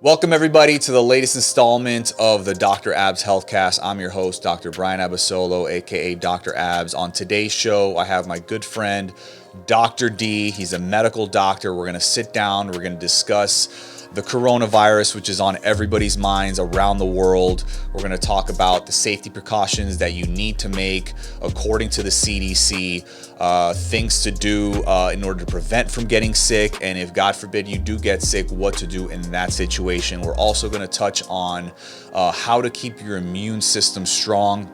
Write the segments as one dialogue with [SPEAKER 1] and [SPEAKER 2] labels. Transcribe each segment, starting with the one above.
[SPEAKER 1] Welcome, everybody, to the latest installment of the Dr. Abs Healthcast. I'm your host, Dr. Bryan Abasolo, aka Dr. Abs. On today's show, I have my good friend, Dr. D. He's a medical doctor. We're going to sit down. We're going to discuss the coronavirus, which is on everybody's minds around the world. We're going to talk about the safety precautions that you need to make according to the CDC, things to do in order to prevent from getting sick, and if God forbid you do get sick, what to do in that situation. We're also going to touch on how to keep your immune system strong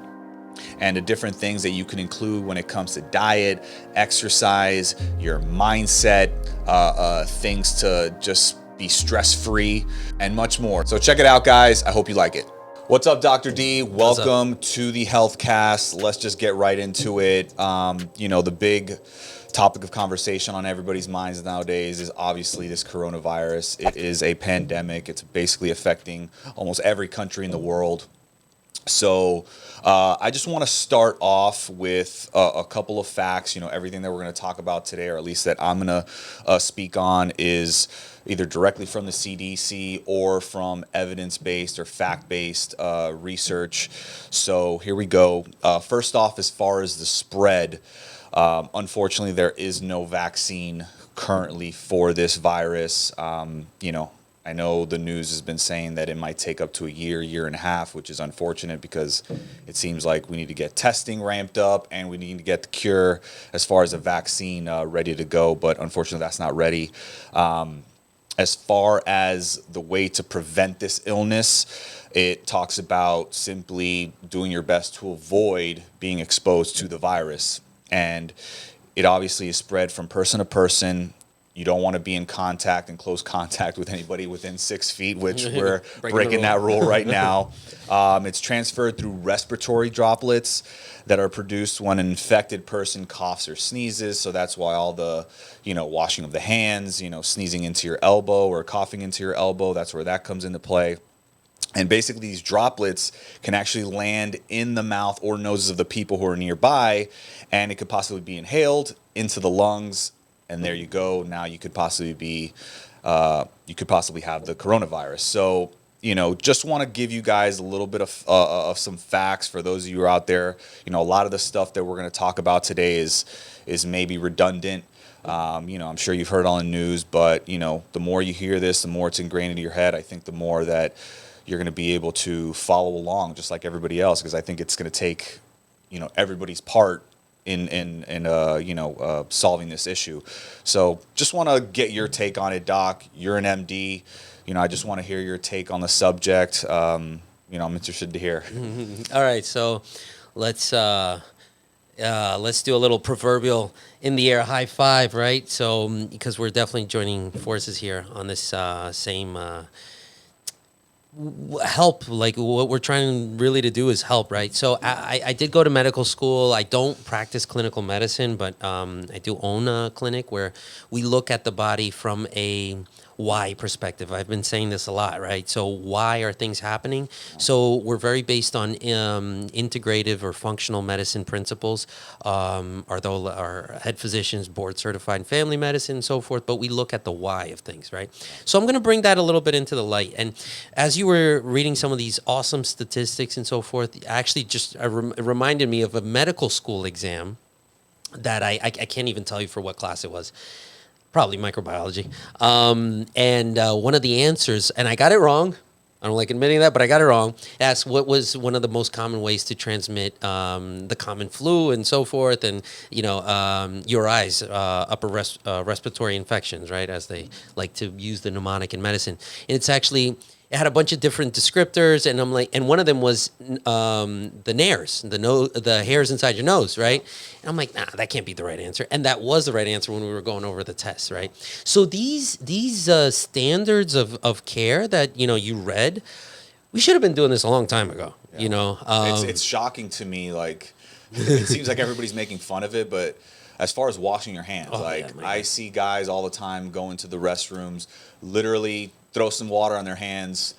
[SPEAKER 1] and the different things that you can include when it comes to diet, exercise, your mindset, things to just be stress-free, and much more. So check it out, guys. I hope you like it. What's up, Dr. D? Welcome to the Healthcast. Let's just get right into it. The big topic of conversation on everybody's minds nowadays is obviously this coronavirus. It is a pandemic. It's basically affecting almost every country in the world. So I just want to start off with a couple of facts. Everything that we're going to talk about today, or at least that I'm going to speak on, is either directly from the CDC or from evidence-based or fact-based research. So here we go. First off, as far as the spread, unfortunately, there is no vaccine currently for this virus. I know the news has been saying that it might take up to a year and a half, which is unfortunate because it seems like we need to get testing ramped up and we need to get the cure as far as a vaccine ready to go. But unfortunately, that's not ready. As far as the way to prevent this illness, it talks about simply doing your best to avoid being exposed to the virus. And it obviously is spread from person to person. You don't want to be in close contact with anybody within 6 feet, which we're breaking that rule right now. It's transferred through respiratory droplets that are produced when an infected person coughs or sneezes. So that's why all the, washing of the hands, sneezing into your elbow or coughing into your elbow, that's where that comes into play. And basically, these droplets can actually land in the mouth or noses of the people who are nearby, and it could possibly be inhaled into the lungs. And there you go. Now you could possibly have the coronavirus. So, just want to give you guys a little bit of some facts for those of you who are out there. A lot of the stuff that we're going to talk about today is maybe redundant. I'm sure you've heard on the news, but the more you hear this, the more it's ingrained into your head. I think the more that you're going to be able to follow along, just like everybody else, because I think it's going to take, everybody's part in solving this issue. So just want to get your take on it, Doc. You're an MD. I just want to hear your take on the subject. I'm interested to hear.
[SPEAKER 2] All right, so let's do a little proverbial in the air high five, right? So because we're definitely joining forces here on this same help. Like what we're trying really to do is help, right? So I did go to medical school. I don't practice clinical medicine, but I do own a clinic where we look at the body from a why perspective. I've been saying this a lot, right? So why are things happening? So we're very based on integrative or functional medicine principles. Although our head physicians board certified in family medicine and so forth, but we look at the why of things, right? So I'm going to bring that a little bit into the light. And as you were reading some of these awesome statistics and so forth, actually just reminded me of a medical school exam that I can't even tell you for what class it was. Probably microbiology. And one of the answers, and I got it wrong. I don't like admitting that, but I got it wrong. Asked what was one of the most common ways to transmit the common flu and so forth, and URIs, upper respiratory infections, right? As they like to use the mnemonic in medicine. And it's actually, it had a bunch of different descriptors, and I'm like, and one of them was the nares, the hairs inside your nose, right? And I'm like, nah, that can't be the right answer. And that was the right answer when we were going over the tests, right? So these standards of care that you read, we should have been doing this a long time ago.
[SPEAKER 1] Yeah. It's shocking to me. Like it seems like everybody's making fun of it, but as far as washing your hands, I see guys all the time go into the restrooms, literally throw some water on their hands,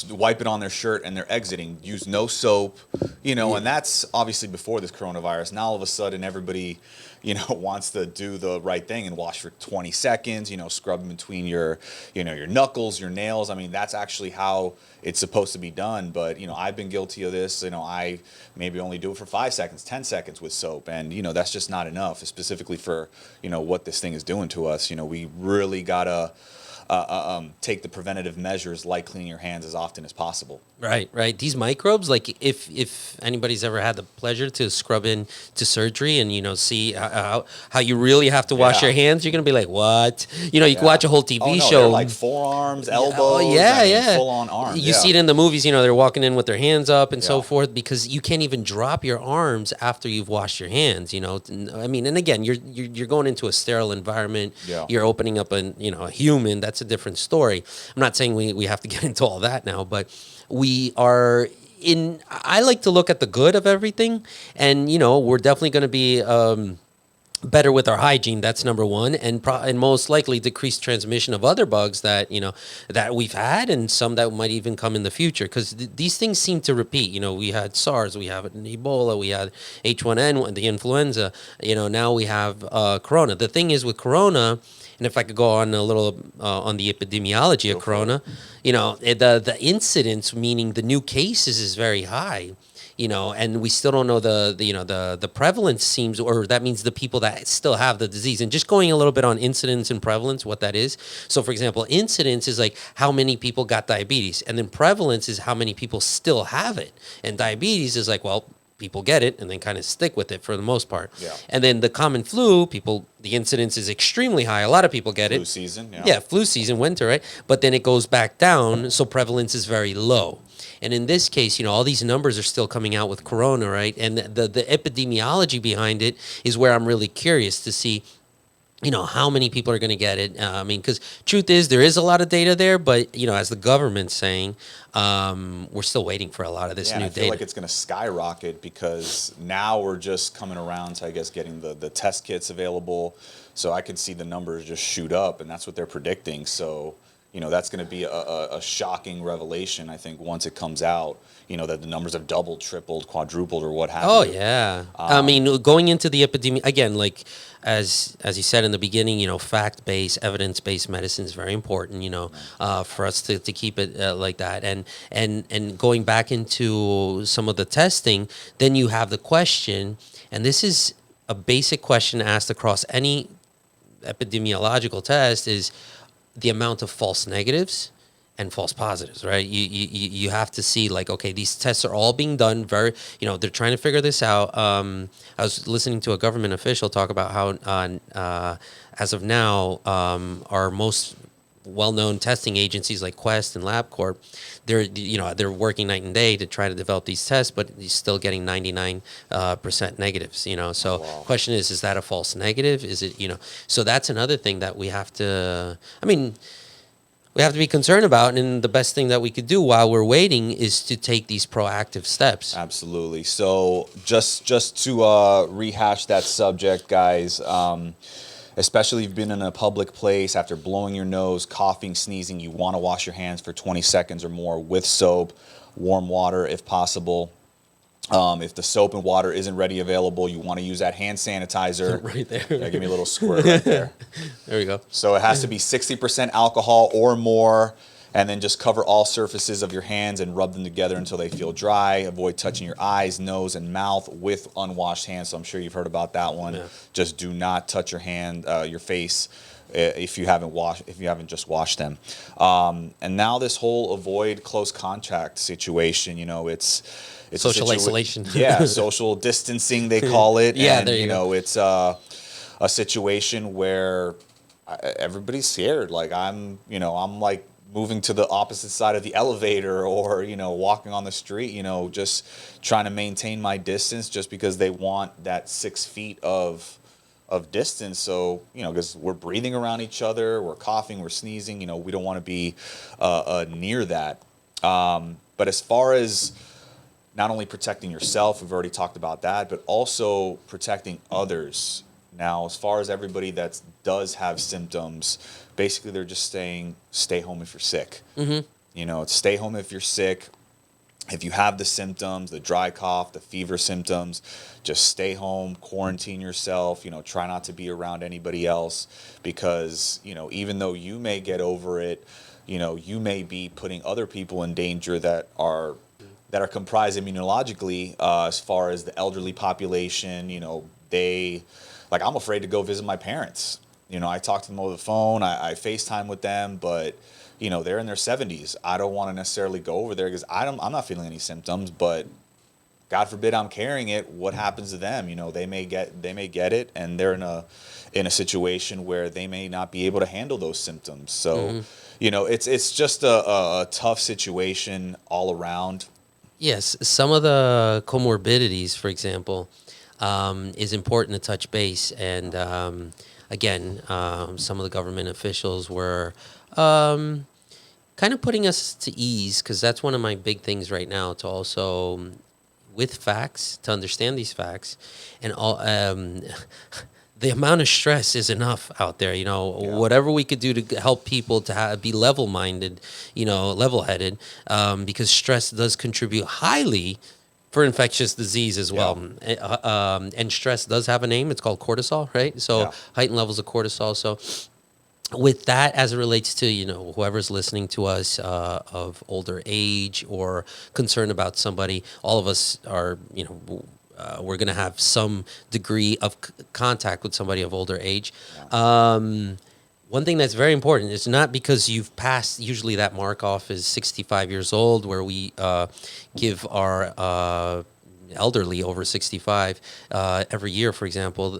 [SPEAKER 1] wipe it on their shirt and they're exiting. Use no soap, and that's obviously before this coronavirus. Now all of a sudden everybody, wants to do the right thing and wash for 20 seconds, scrub in between your knuckles, your nails. I mean, that's actually how it's supposed to be done. But, I've been guilty of this. I maybe only do it for 5 seconds, 10 seconds with soap. And, that's just not enough, specifically for, what this thing is doing to us. We really got to take the preventative measures like cleaning your hands as often as possible.
[SPEAKER 2] Right. These microbes, like if anybody's ever had the pleasure to scrub in to surgery and see how you really have to wash your hands, you're gonna be like, what? You can watch a whole TV show.
[SPEAKER 1] They're like forearms, elbows, full on arms.
[SPEAKER 2] You see it in the movies. They're walking in with their hands up and so forth, because you can't even drop your arms after you've washed your hands. I mean, and again, you're going into a sterile environment.
[SPEAKER 1] Yeah.
[SPEAKER 2] You're opening up a human. That's a different story. I'm not saying we have to get into all that now, but I like to look at the good of everything, and we're definitely going to be better with our hygiene. That's number one, and most likely decrease transmission of other bugs that that we've had, and some that might even come in the future, because these things seem to repeat. We had SARS, we have Ebola, we had H1N1, the influenza. Now we have Corona. The thing is with Corona, and if I could go on a little on the epidemiology of Corona, the incidence, meaning the new cases, is very high. And we still don't know the prevalence seems, or that means the people that still have the disease. And just going a little bit on incidence and prevalence, what that is. So, for example, incidence is like how many people got diabetes, and then prevalence is how many people still have it. And diabetes is like, well, people get it and then kind of stick with it for the most part.
[SPEAKER 1] Yeah.
[SPEAKER 2] And then the common flu, the incidence is extremely high. A lot of people get it.
[SPEAKER 1] Flu season, yeah.
[SPEAKER 2] Yeah, flu season, winter, right? But then it goes back down, so prevalence is very low. And in this case, all these numbers are still coming out with Corona, right? And the epidemiology behind it is where I'm really curious to see, how many people are going to get it. I mean, because truth is, there is a lot of data there, but, as the government's saying, we're still waiting for a lot of this new
[SPEAKER 1] I feel
[SPEAKER 2] data.
[SPEAKER 1] like it's going to skyrocket, because now we're just coming around to, I guess, getting the test kits available. So I could see the numbers just shoot up, and that's what they're predicting. So, that's going to be a shocking revelation, I think, once it comes out, that the numbers have doubled, tripled, quadrupled, or what have you.
[SPEAKER 2] Oh, yeah. I mean, going into the epidemic, again, like, as you said in the beginning, fact-based, evidence-based medicine is very important, for us to keep it like that. And going back into some of the testing, then you have the question, and this is a basic question asked across any epidemiological test, is the amount of false negatives and false positives, right? You have to see, like, okay, these tests are all being done very, they're trying to figure this out. I was listening to a government official talk about how, as of now, our most well-known testing agencies like Quest and LabCorp, they're working night and day to try to develop these tests, but you're still getting 99% negatives. So question is that a false negative? Is it So that's another thing that we have to. I mean, we have to be concerned about, and the best thing that we could do while we're waiting is to take these proactive steps.
[SPEAKER 1] Absolutely. So just to rehash that subject, guys. Especially if you've been in a public place, after blowing your nose, coughing, sneezing, you want to wash your hands for 20 seconds or more with soap, warm water if possible. If the soap and water isn't ready available, you want to use that hand sanitizer.
[SPEAKER 2] Right there.
[SPEAKER 1] Yeah, give me a little squirt right there.
[SPEAKER 2] There we go.
[SPEAKER 1] So it has to be 60% alcohol or more. And then just cover all surfaces of your hands and rub them together until they feel dry. Avoid touching your eyes, nose, and mouth with unwashed hands. So I'm sure you've heard about that one. Yeah. Just do not touch your hand, your face, if you haven't just washed them. And now this whole avoid close contact situation. It's
[SPEAKER 2] social isolation.
[SPEAKER 1] Yeah, social distancing they call it.
[SPEAKER 2] Yeah,
[SPEAKER 1] and,
[SPEAKER 2] there you go.
[SPEAKER 1] It's a situation where everybody's scared. Like I'm like moving to the opposite side of the elevator, or walking on the street, just trying to maintain my distance, just because they want that 6 feet of distance. So because we're breathing around each other, we're coughing, we're sneezing, we don't want to be near that. But as far as not only protecting yourself, we've already talked about that, but also protecting others. Now, as far as everybody that does have symptoms, basically they're just saying, stay home if you're sick.
[SPEAKER 2] Mm-hmm.
[SPEAKER 1] Stay home if you're sick. If you have the symptoms, the dry cough, the fever symptoms, just stay home, quarantine yourself, try not to be around anybody else because, even though you may get over it, you may be putting other people in danger that are comprised immunologically, as far as the elderly population. I'm afraid to go visit my parents. I talk to them over the phone, I FaceTime with them, but they're in their 70s. I don't want to necessarily go over there because I'm not feeling any symptoms, but God forbid I'm carrying it. What happens to them? They may get it, and they're in a situation where they may not be able to handle those symptoms. So, it's just a tough situation all around.
[SPEAKER 2] Yes, some of the comorbidities, for example, is important to touch base. And again, some of the government officials were kind of putting us to ease, because that's one of my big things right now, to also, with facts, to understand these facts, and all. The amount of stress is enough out there. Whatever we could do to help people to be level-minded, level-headed, because stress does contribute highly for infectious disease as well. And stress does have a name. It's called cortisol, right? So heightened levels of cortisol. So with that, as it relates to, whoever's listening to us of older age or concerned about somebody, all of us are, we're going to have some degree of contact with somebody of older age. One thing that's very important is not because you've passed, usually that mark off is 65 years old, where we give our elderly over 65 every year, for example,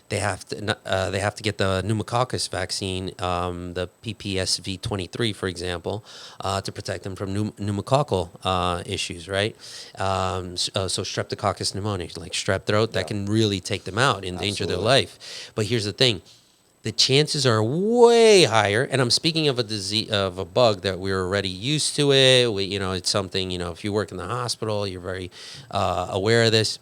[SPEAKER 2] they have to get the pneumococcus vaccine, the PPSV23, for example, to protect them from pneumococcal issues, right? So streptococcus pneumoniae, like strep throat, that can really take them out, endanger their life. But here's the thing. The chances are way higher, and I'm speaking of a disease, of a bug that we're already used to it. It's something, if you work in the hospital, you're very aware of this.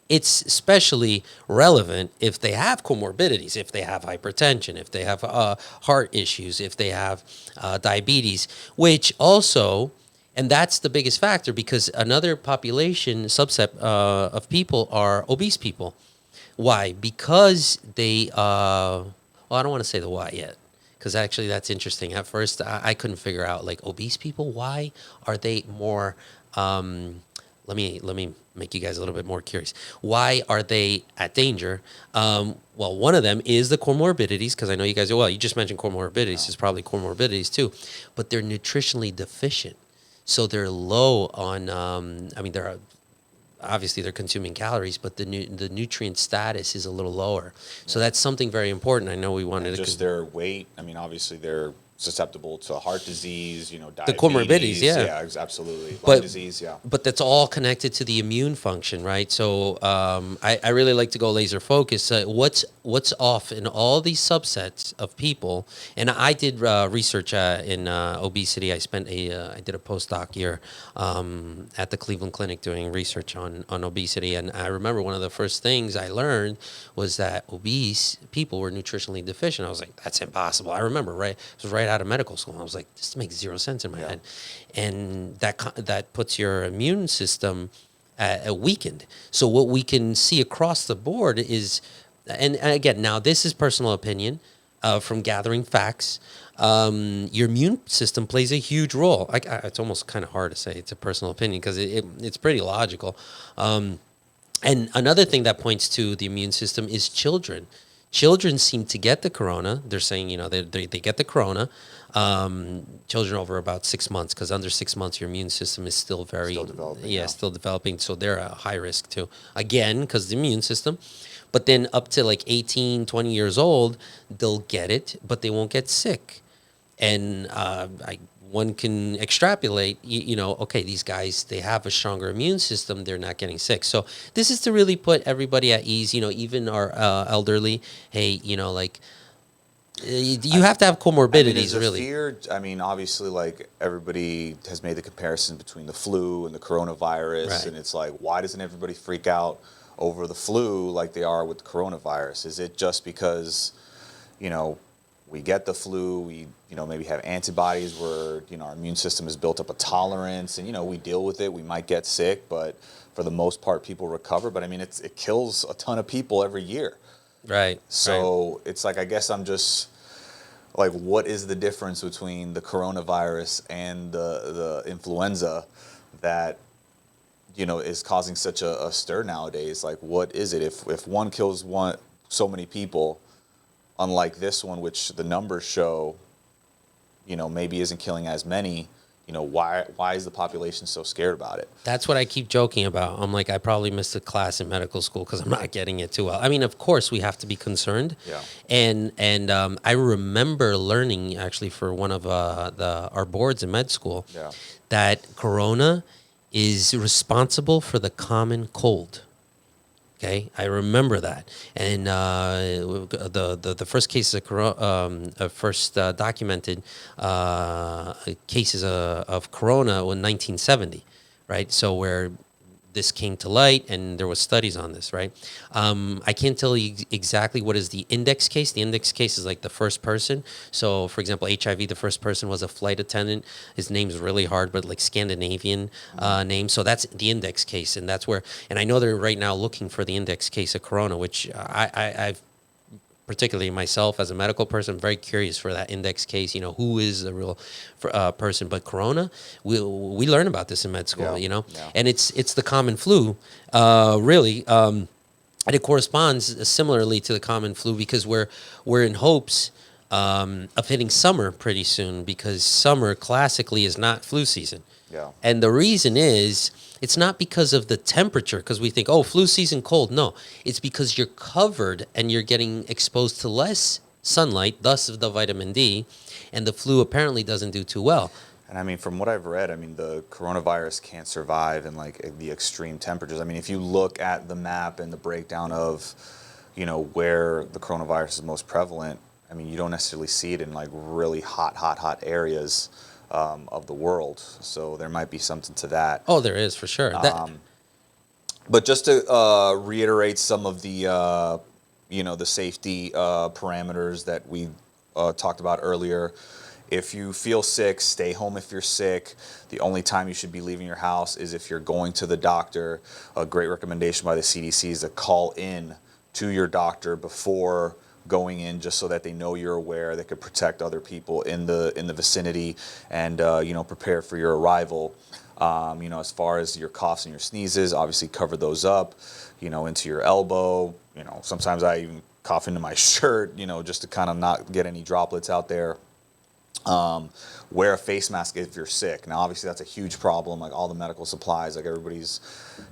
[SPEAKER 2] It's especially relevant if they have comorbidities, if they have hypertension, if they have heart issues, if they have diabetes, which also, and that's the biggest factor, because another population subset of people are obese people. Why? Because they, well, I don't want to say the why yet, because actually that's interesting. At first, I couldn't figure out, like, obese people, why are they more, let me make you guys a little bit more curious. Why are they at danger? Well, one of them is the comorbidities, because I know you guys, you just mentioned comorbidities. It's probably comorbidities too, but they're nutritionally deficient. So they're low on, they're obviously they're consuming calories, but the nutrient status is a little lower. So that's something very important. I know we wanted to
[SPEAKER 1] just their weight. Obviously they're susceptible to heart disease, diabetes.
[SPEAKER 2] The comorbidities,
[SPEAKER 1] Yeah, absolutely.
[SPEAKER 2] Lung
[SPEAKER 1] disease, yeah.
[SPEAKER 2] But that's all connected to the immune function, right? So I really like to go laser focus. What's off in all these subsets of people? And I did research in obesity. I did a postdoc year at the Cleveland Clinic doing research on obesity. And I remember one of the first things I learned was that obese people were nutritionally deficient. I was like, that's impossible. I remember, right? It was right out of medical school. I was like, this makes zero sense in my head. And that puts your immune system weakened. So what we can see across the board is, and again, now this is personal opinion from gathering facts. Your immune system plays a huge role. It's almost kind of hard to say it's a personal opinion, because it's pretty logical. And another thing that points to the immune system is children. Children seem to get the corona. They're saying, they get the corona. Children over about 6 months, because under 6 months, your immune system is still developing. Still developing. So they're at high risk too. Again, because the immune system. But then up to like 18, 20 years old, they'll get it, but they won't get sick. And one can extrapolate, okay, these guys, they have a stronger immune system, they're not getting sick. So this is to really put everybody at ease, even our elderly. Hey, you have to have comorbidities, really.
[SPEAKER 1] Fear, obviously, like, everybody has made the comparison between the flu and the coronavirus,
[SPEAKER 2] Right.
[SPEAKER 1] And it's like, why doesn't everybody freak out over the flu like they are with the coronavirus? Is it just because, we get the flu, we, maybe have antibodies where, our immune system has built up a tolerance and, we deal with it. We might get sick, but for the most part, people recover. But I mean, it kills a ton of people every year.
[SPEAKER 2] Right.
[SPEAKER 1] So It's like, I guess I'm just like, what is the difference between the coronavirus and the influenza that, is causing such a stir nowadays? Like, what is it? If one kills so many people, unlike this one, which the numbers show, maybe isn't killing as many, why is the population so scared about it?
[SPEAKER 2] That's what I keep joking about. I'm like, I probably missed a class in medical school because I'm not getting it too well. I mean, of course, we have to be concerned.
[SPEAKER 1] Yeah.
[SPEAKER 2] And I remember learning actually for one of our boards in med school that corona is responsible for the common cold. Okay, I remember that, and the first cases of documented cases of corona in 1970, right? So where this came to light, and there was studies on this, right? I can't tell you exactly what is the index case. The index case is like the first person. So, for example, HIV, the first person was a flight attendant. His name's really hard, but like Scandinavian name. So that's the index case, and that's where. And I know they're right now looking for the index case of corona, which I've particularly myself as a medical person, I'm very curious for that index case, who is the real person. But corona, we learn about this in med school, and it's the common flu, really. And it corresponds similarly to the common flu because we're in hopes of hitting summer pretty soon, because summer classically is not flu season.
[SPEAKER 1] Yeah.
[SPEAKER 2] And the reason is, it's not because of the temperature, because we think, oh, flu season cold. No, it's because you're covered and you're getting exposed to less sunlight, thus the vitamin D, and the flu apparently doesn't do too well.
[SPEAKER 1] And I mean, from what I've read, the coronavirus can't survive in like the extreme temperatures. I mean, if you look at the map and the breakdown of, where the coronavirus is most prevalent, I mean, you don't necessarily see it in like really hot areas of the world. So there might be something to that.
[SPEAKER 2] Oh, there is for sure.
[SPEAKER 1] But just to reiterate some of the, the safety parameters that we talked about earlier. If you feel sick, stay home if you're sick. The only time you should be leaving your house is if you're going to the doctor. A great recommendation by the CDC is to call in to your doctor before going in, just so that they know you're aware. They could protect other people in the vicinity and prepare for your arrival. As far as your coughs and your sneezes, obviously cover those up, into your elbow. Sometimes I even cough into my shirt, just to kind of not get any droplets out there. Wear a face mask if you're sick. Now, obviously, that's a huge problem. Like all the medical supplies, like everybody's,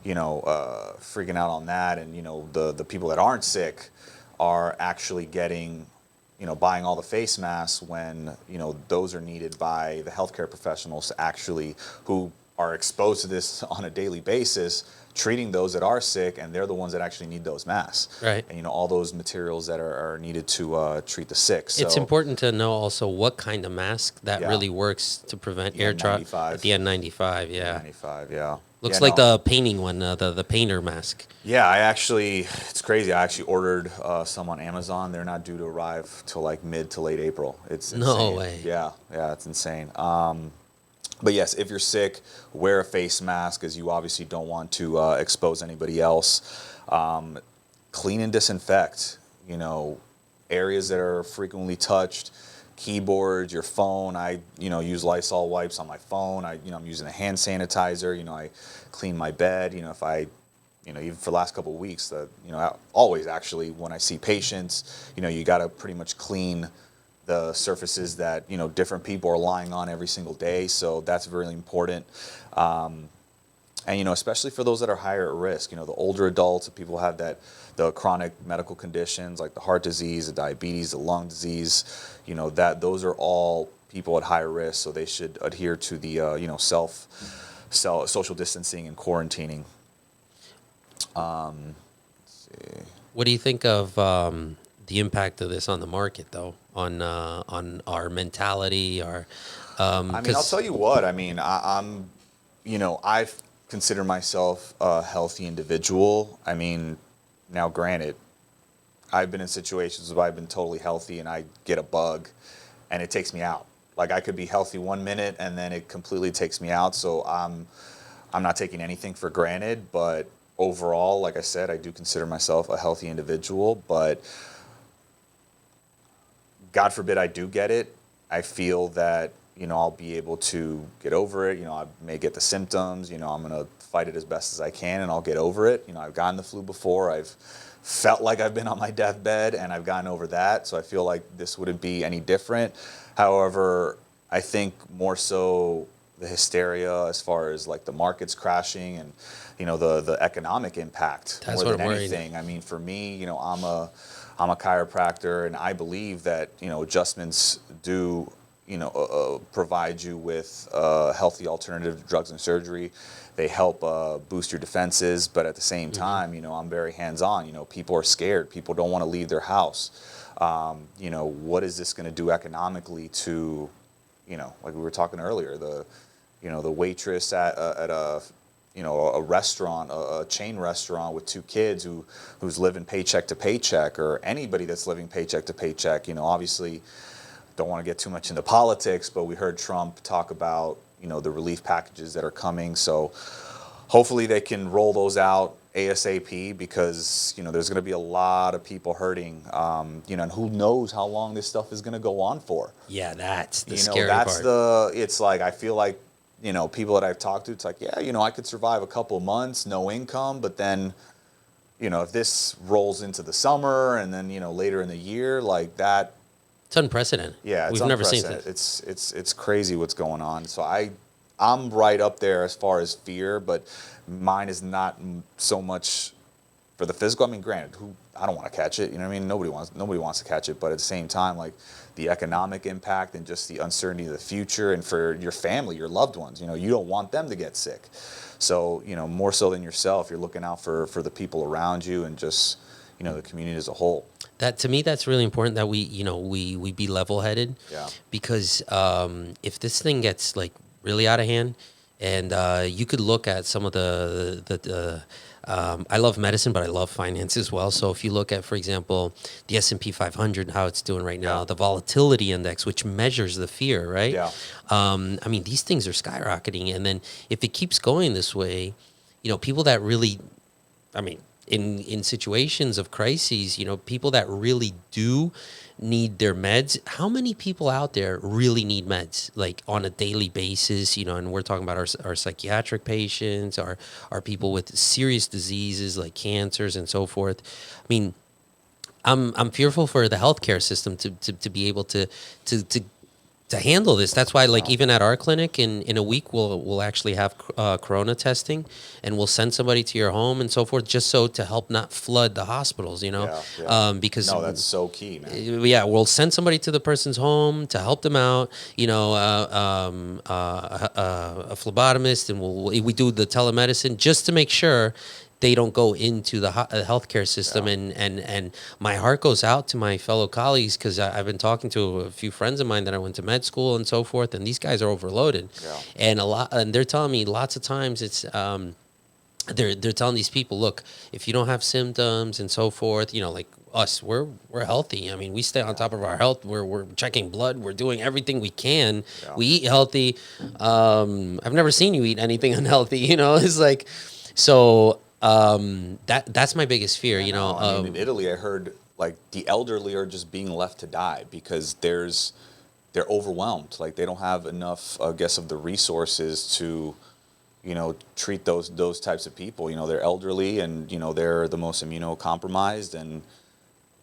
[SPEAKER 1] freaking out on that. And, the people that aren't sick are actually getting, buying all the face masks when, those are needed by the healthcare professionals who are exposed to this on a daily basis, treating those that are sick, and they're the ones that actually need those masks.
[SPEAKER 2] Right.
[SPEAKER 1] And, all those materials that are needed to treat the sick. So,
[SPEAKER 2] it's important to know also what kind of mask that really works to prevent air travel. The N95, yeah.
[SPEAKER 1] N95, yeah.
[SPEAKER 2] Looks like the painting one, the painter mask.
[SPEAKER 1] Yeah, it's crazy. I actually ordered some on Amazon. They're not due to arrive till like mid to late April. It's insane.
[SPEAKER 2] No way.
[SPEAKER 1] Yeah, it's insane. But yes, if you're sick, wear a face mask, as you obviously don't want to expose anybody else. Clean and disinfect, areas that are frequently touched. Keyboards, your phone. I, use Lysol wipes on my phone. I'm using a hand sanitizer. I clean my bed. If I, even for the last couple of weeks, always actually when I see patients, you got to pretty much clean the surfaces that, different people are lying on every single day. So that's really important. And, especially for those that are higher at risk, the older adults, the people who have the chronic medical conditions like the heart disease, the diabetes, the lung disease, those are all people at higher risk. So they should adhere to the, social distancing and quarantining. Let's see.
[SPEAKER 2] What do you think of the impact of this on the market, though, on our mentality?
[SPEAKER 1] I'll tell you what. I'm, I've considered myself a healthy individual. Now, granted, I've been in situations where I've been totally healthy and I get a bug and it takes me out. Like I could be healthy 1 minute and then it completely takes me out. So I'm not taking anything for granted, but overall, like I said, I do consider myself a healthy individual, but God forbid I do get it. I feel that, I'll be able to get over it. I may get the symptoms, I'm going to fight it as best as I can and I'll get over it. I've gotten the flu before. I've felt like I've been on my deathbed and I've gotten over that. So I feel like this wouldn't be any different. However, I think more so the hysteria as far as like the markets crashing and, the economic impact
[SPEAKER 2] That's
[SPEAKER 1] more
[SPEAKER 2] what
[SPEAKER 1] than
[SPEAKER 2] I'm worried.
[SPEAKER 1] anything. I mean, for me, I'm a chiropractor, and I believe that adjustments do provide you with healthy alternative to drugs and surgery. They help boost your defenses, but at the same time, I'm very hands-on. People are scared. People don't want to leave their house. What is this going to do economically to, like we were talking earlier, the waitress at a restaurant, a chain restaurant with two kids who's living paycheck to paycheck, or anybody that's living paycheck to paycheck. Obviously, don't want to get too much into politics, but we heard Trump talk about, the relief packages that are coming. So hopefully they can roll those out ASAP, because, there's going to be a lot of people hurting, and who knows how long this stuff is going to go on for.
[SPEAKER 2] Yeah, that's the scary
[SPEAKER 1] That's
[SPEAKER 2] part.
[SPEAKER 1] it's like, I feel like, people that I've talked to, it's like, yeah, I could survive a couple of months, no income, but then, if this rolls into the summer and then, later in the year, like that.
[SPEAKER 2] It's unprecedented.
[SPEAKER 1] Yeah, it's
[SPEAKER 2] We've never seen
[SPEAKER 1] unprecedented.
[SPEAKER 2] this.
[SPEAKER 1] It's crazy what's going on. So I'm right up there as far as fear, but mine is not so much for the physical. I mean, granted, I don't want to catch it. You know what I mean? Nobody wants to catch it, but at the same time, like the economic impact and just the uncertainty of the future, and for your family, your loved ones, you don't want them to get sick. So, more so than yourself, you're looking out for the people around you and just, the community as a whole.
[SPEAKER 2] That, to me, that's really important, that we be level-headed.
[SPEAKER 1] Yeah.
[SPEAKER 2] Because if this thing gets like really out of hand, and you could look at some of the I love medicine, but I love finance as well. So if you look at, for example, the S&P 500, how it's doing right now,
[SPEAKER 1] Yeah.
[SPEAKER 2] the volatility index, which measures the fear, right?
[SPEAKER 1] Yeah.
[SPEAKER 2] I mean, these things are skyrocketing, and then if it keeps going this way, people that really, I mean, in situations of crises, people that really do need their meds. How many people out there really need meds, like on a daily basis? And we're talking about our psychiatric patients, our people with serious diseases like cancers and so forth. I mean, I'm fearful for the healthcare system to be able to handle this. That's why, like, even at our clinic, in a week, we'll actually have corona testing, and we'll send somebody to your home and so forth, just so to help not flood the hospitals. Because
[SPEAKER 1] No, that's so key, man.
[SPEAKER 2] yeah, we'll send somebody to the person's home to help them out. A phlebotomist, and we do the telemedicine just to make sure they don't go into the healthcare system.
[SPEAKER 1] Yeah.
[SPEAKER 2] And my heart goes out to my fellow colleagues, because I've been talking to a few friends of mine that I went to med school and so forth, and these guys are overloaded.
[SPEAKER 1] Yeah.
[SPEAKER 2] And they're telling me lots of times it's they're telling these people, look, if you don't have symptoms and so forth, like us, we're healthy. I mean, we stay on top of our health. We're checking blood. We're doing everything we can.
[SPEAKER 1] Yeah.
[SPEAKER 2] We eat healthy. I've never seen you eat anything unhealthy. It's like, so that's my biggest fear.
[SPEAKER 1] I mean, in Italy, I heard like the elderly are just being left to die because they're overwhelmed. Like they don't have enough, I guess, of the resources to, treat those types of people. They're elderly, and they're the most immunocompromised, and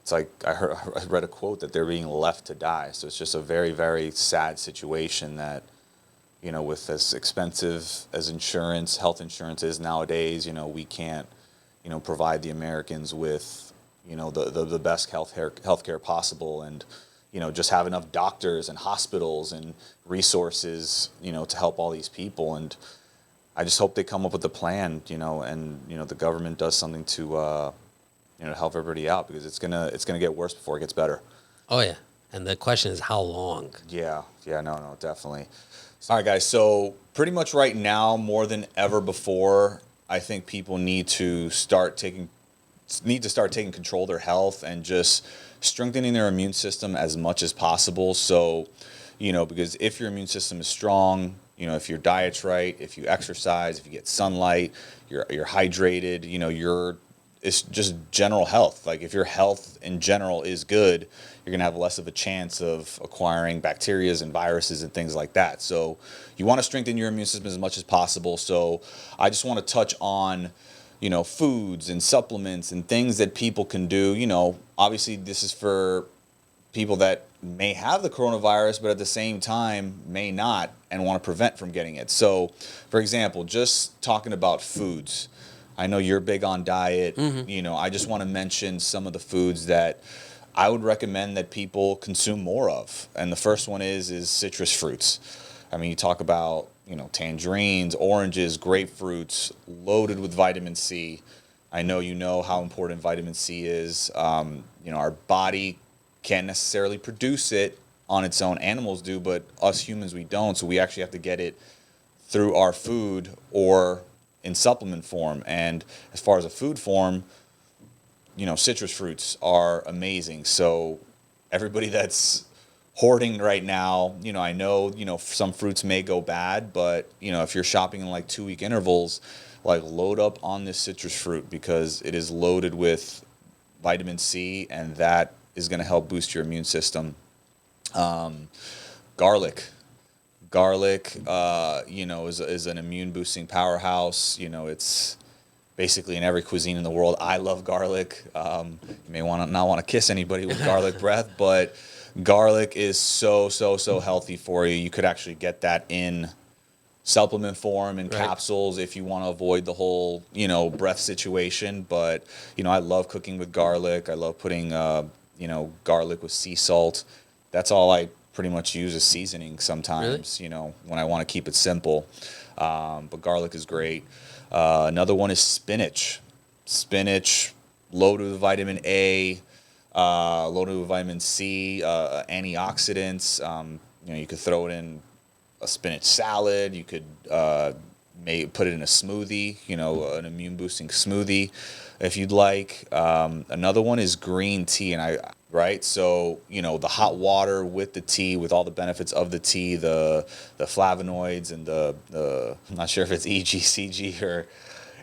[SPEAKER 1] it's like I read a quote that they're being left to die. So it's just a very, very sad situation that, with as expensive as health insurance is nowadays, we can't, provide the Americans with, the best healthcare possible, and, just have enough doctors and hospitals and resources, to help all these people. And I just hope they come up with a plan, and, the government does something to, help everybody out, because it's gonna get worse before it gets better.
[SPEAKER 2] Oh yeah, and the question is how long?
[SPEAKER 1] Yeah, no, definitely. All right, guys. So pretty much right now, more than ever before, I think people need to start taking need to start taking control of their health and just strengthening their immune system as much as possible. So, because if your immune system is strong, if your diet's right, if you exercise, if you get sunlight, you're hydrated, it's just general health. Like if your health in general is good, you're going to have less of a chance of acquiring bacterias and viruses and things like that. So you want to strengthen your immune system as much as possible. So I just want to touch on, foods and supplements and things that people can do. Obviously this is for people that may have the coronavirus, but at the same time may not and want to prevent from getting it. So, for example, just talking about foods. I know you're big on diet. I just want to mention some of the foods that I would recommend that people consume more of. And the first one is citrus fruits. I mean, you talk about, tangerines, oranges, grapefruits, loaded with vitamin C. I know you know how important vitamin C is. Our body can't necessarily produce it on its own. Animals do, but us humans, we don't. So we actually have to get it through our food or in supplement form. And as far as a food form, citrus fruits are amazing. So everybody that's hoarding right now, I know, some fruits may go bad, but, if you're shopping in like 2-week intervals, like load up on this citrus fruit because it is loaded with vitamin C, and that is going to help boost your immune system. Garlic. Garlic, is an immune boosting powerhouse. It's basically in every cuisine in the world. I love garlic. You may not want to kiss anybody with garlic breath, but garlic is so healthy for you. You could actually get that in supplement form in capsules if you want to avoid the whole, breath situation. But, I love cooking with garlic. I love putting, garlic with sea salt. That's all I pretty much use as seasoning sometimes, when I want to keep it simple. But garlic is great. Another one is spinach. Spinach, loaded with vitamin A, loaded with vitamin C, antioxidants. You could throw it in a spinach salad. You could put it in a smoothie, an immune boosting smoothie if you'd like. Another one is green tea, right? So, the hot water with the tea, with all the benefits of the tea, the flavonoids and the I'm not sure if it's EGCG or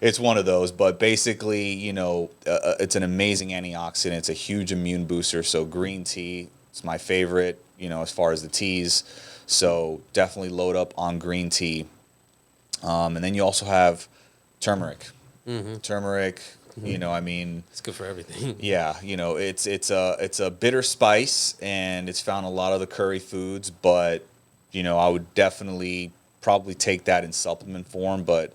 [SPEAKER 1] it's one of those, but basically, it's an amazing antioxidant. It's a huge immune booster. So green tea, it's my favorite, as far as the teas. So definitely load up on green tea. And then you also have turmeric. Turmeric,
[SPEAKER 2] it's good for everything.
[SPEAKER 1] Yeah, it's a bitter spice, and it's found in a lot of the curry foods, but I would definitely probably take that in supplement form. But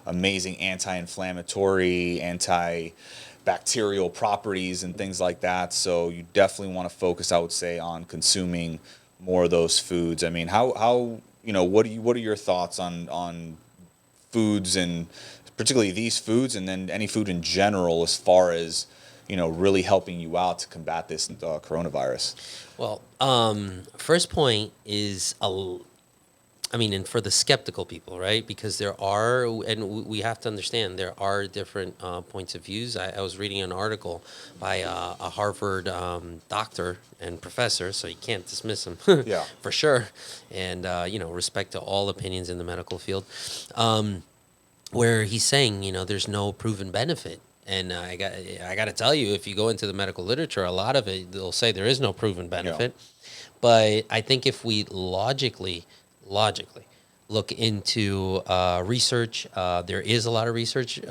[SPEAKER 1] amazing anti-inflammatory, antibacterial properties and things like that. So you definitely want to focus, I would say, on consuming more of those foods. I mean, how what are your thoughts on foods, and particularly these foods, and then any food in general, as far as really helping you out to combat this coronavirus?
[SPEAKER 2] Well, first point is and for the skeptical people, right? Because there are, and we have to understand, there are different points of views. I was reading an article by a Harvard doctor and professor, so you can't dismiss him,
[SPEAKER 1] Yeah,
[SPEAKER 2] for sure. And, respect to all opinions in the medical field, where he's saying, there's no proven benefit. And I got to tell you, if you go into the medical literature, a lot of it, they'll say there is no proven benefit. Yeah. But I think if we logically look into research, there is a lot of research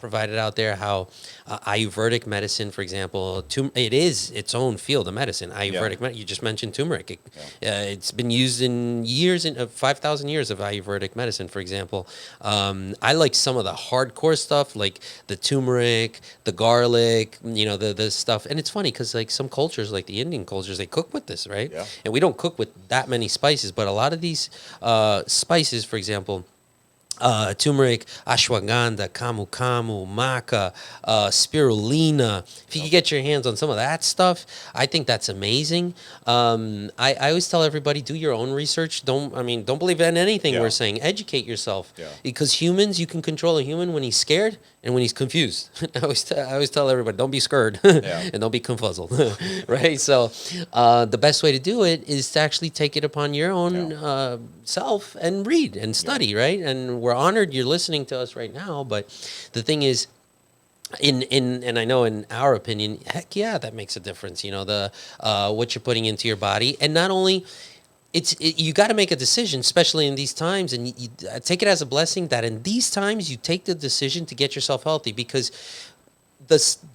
[SPEAKER 2] provided out there how Ayurvedic medicine, for example, it is its own field of medicine. Ayurvedic, you just mentioned turmeric. It's been used in years, 5,000 years of Ayurvedic medicine, for example. I like some of the hardcore stuff, like the turmeric, the garlic, the stuff. And it's funny because like some cultures, like the Indian cultures, they cook with this, right?
[SPEAKER 1] Yeah.
[SPEAKER 2] And we don't cook with that many spices, but a lot of these spices, for example, turmeric, ashwagandha, camu camu, maca, spirulina. If you could get your hands on some of that stuff, I think that's amazing. I always tell everybody, do your own research. Don't believe in anything we're
[SPEAKER 1] Yeah.
[SPEAKER 2] saying. Educate yourself,
[SPEAKER 1] Yeah.
[SPEAKER 2] because humans, you can control a human when he's scared and when he's confused. I always tell everybody, don't be scared
[SPEAKER 1] Yeah.
[SPEAKER 2] and don't be confuzzled, right? So the best way to do it is to actually take it upon your own self and read and study, right? And we're honored you're listening to us right now. But the thing is, and I know in our opinion, heck yeah, that makes a difference. You know, the what you're putting into your body, and not only you got to make a decision, especially in these times, and you take it as a blessing that in these times you take the decision to get yourself healthy, because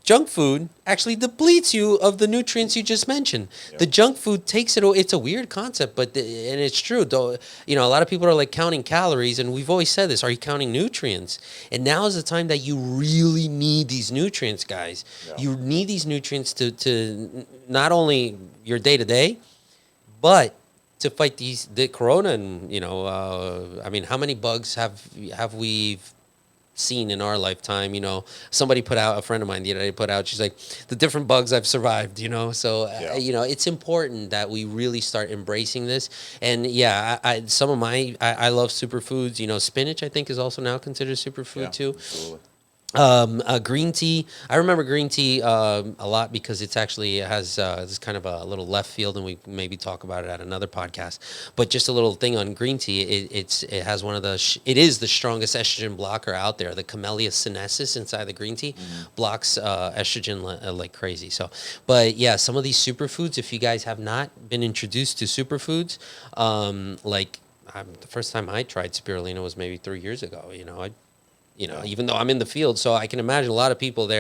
[SPEAKER 2] junk food actually depletes you of the nutrients you just mentioned.
[SPEAKER 1] Yep.
[SPEAKER 2] The junk food takes it. It's a weird concept, but and it's true. Though, you know, a lot of people are like counting calories, and we've always said this: are you counting nutrients? And now is the time that you really need these nutrients, guys.
[SPEAKER 1] Yeah.
[SPEAKER 2] You need these nutrients to not only your day to day, but to fight the corona. And I mean, how many bugs have we seen in our lifetime? You know, somebody put out, a friend of mine the other day put out, she's like, the different bugs I've survived, you know. So it's important that we really start embracing this. And I love superfoods. You know, spinach I think is also now considered superfood too.
[SPEAKER 1] Absolutely.
[SPEAKER 2] Green tea. I remember green tea a lot because it has this kind of a little left field, and we maybe talk about it at another podcast. But just a little thing on green tea. It has one of it is the strongest estrogen blocker out there. The Camellia sinensis inside the green tea blocks estrogen like crazy. So, but yeah, some of these superfoods. If you guys have not been introduced to superfoods, the first time I tried spirulina was maybe 3 years ago. Even though I'm in the field, so I can imagine a lot of people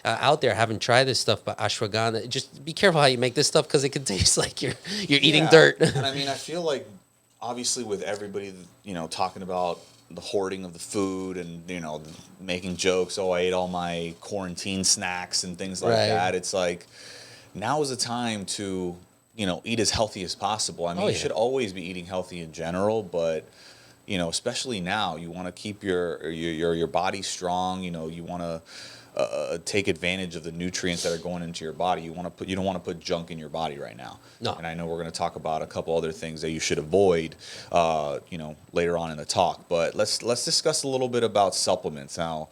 [SPEAKER 2] out there haven't tried this stuff. But ashwagandha, just be careful how you make this stuff, because it can taste like you're eating dirt.
[SPEAKER 1] And I mean, I feel like obviously with everybody, talking about the hoarding of the food and making jokes. Oh, I ate all my quarantine snacks and things like that. It's like now is the time to eat as healthy as possible. I mean, you should always be eating healthy in general, but especially now, you want to keep your body strong. You want to take advantage of the nutrients that are going into your body. You don't want to put junk in your body right now.
[SPEAKER 2] No.
[SPEAKER 1] And I know we're going to talk about a couple other things that you should avoid, later on in the talk. But let's discuss a little bit about supplements now.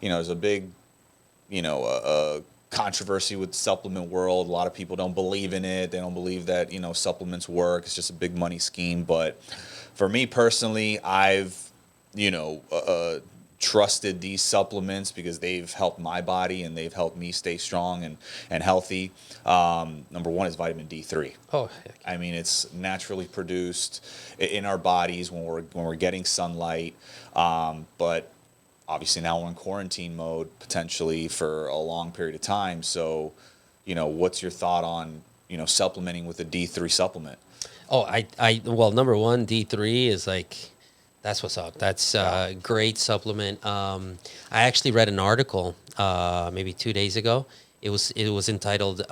[SPEAKER 1] There's a big, controversy with the supplement world. A lot of people don't believe in it. They don't believe that supplements work. It's just a big money scheme. But for me personally, I've trusted these supplements because they've helped my body and they've helped me stay strong and healthy. Number one is vitamin D3.
[SPEAKER 2] Oh,
[SPEAKER 1] I mean, it's naturally produced in our bodies when we're getting sunlight. But obviously now we're in quarantine mode potentially for a long period of time. So, what's your thought on supplementing with a D3 supplement?
[SPEAKER 2] Oh, well, number one, D3 is like, that's what's up. That's a great supplement. I actually read an article maybe 2 days ago. It was entitled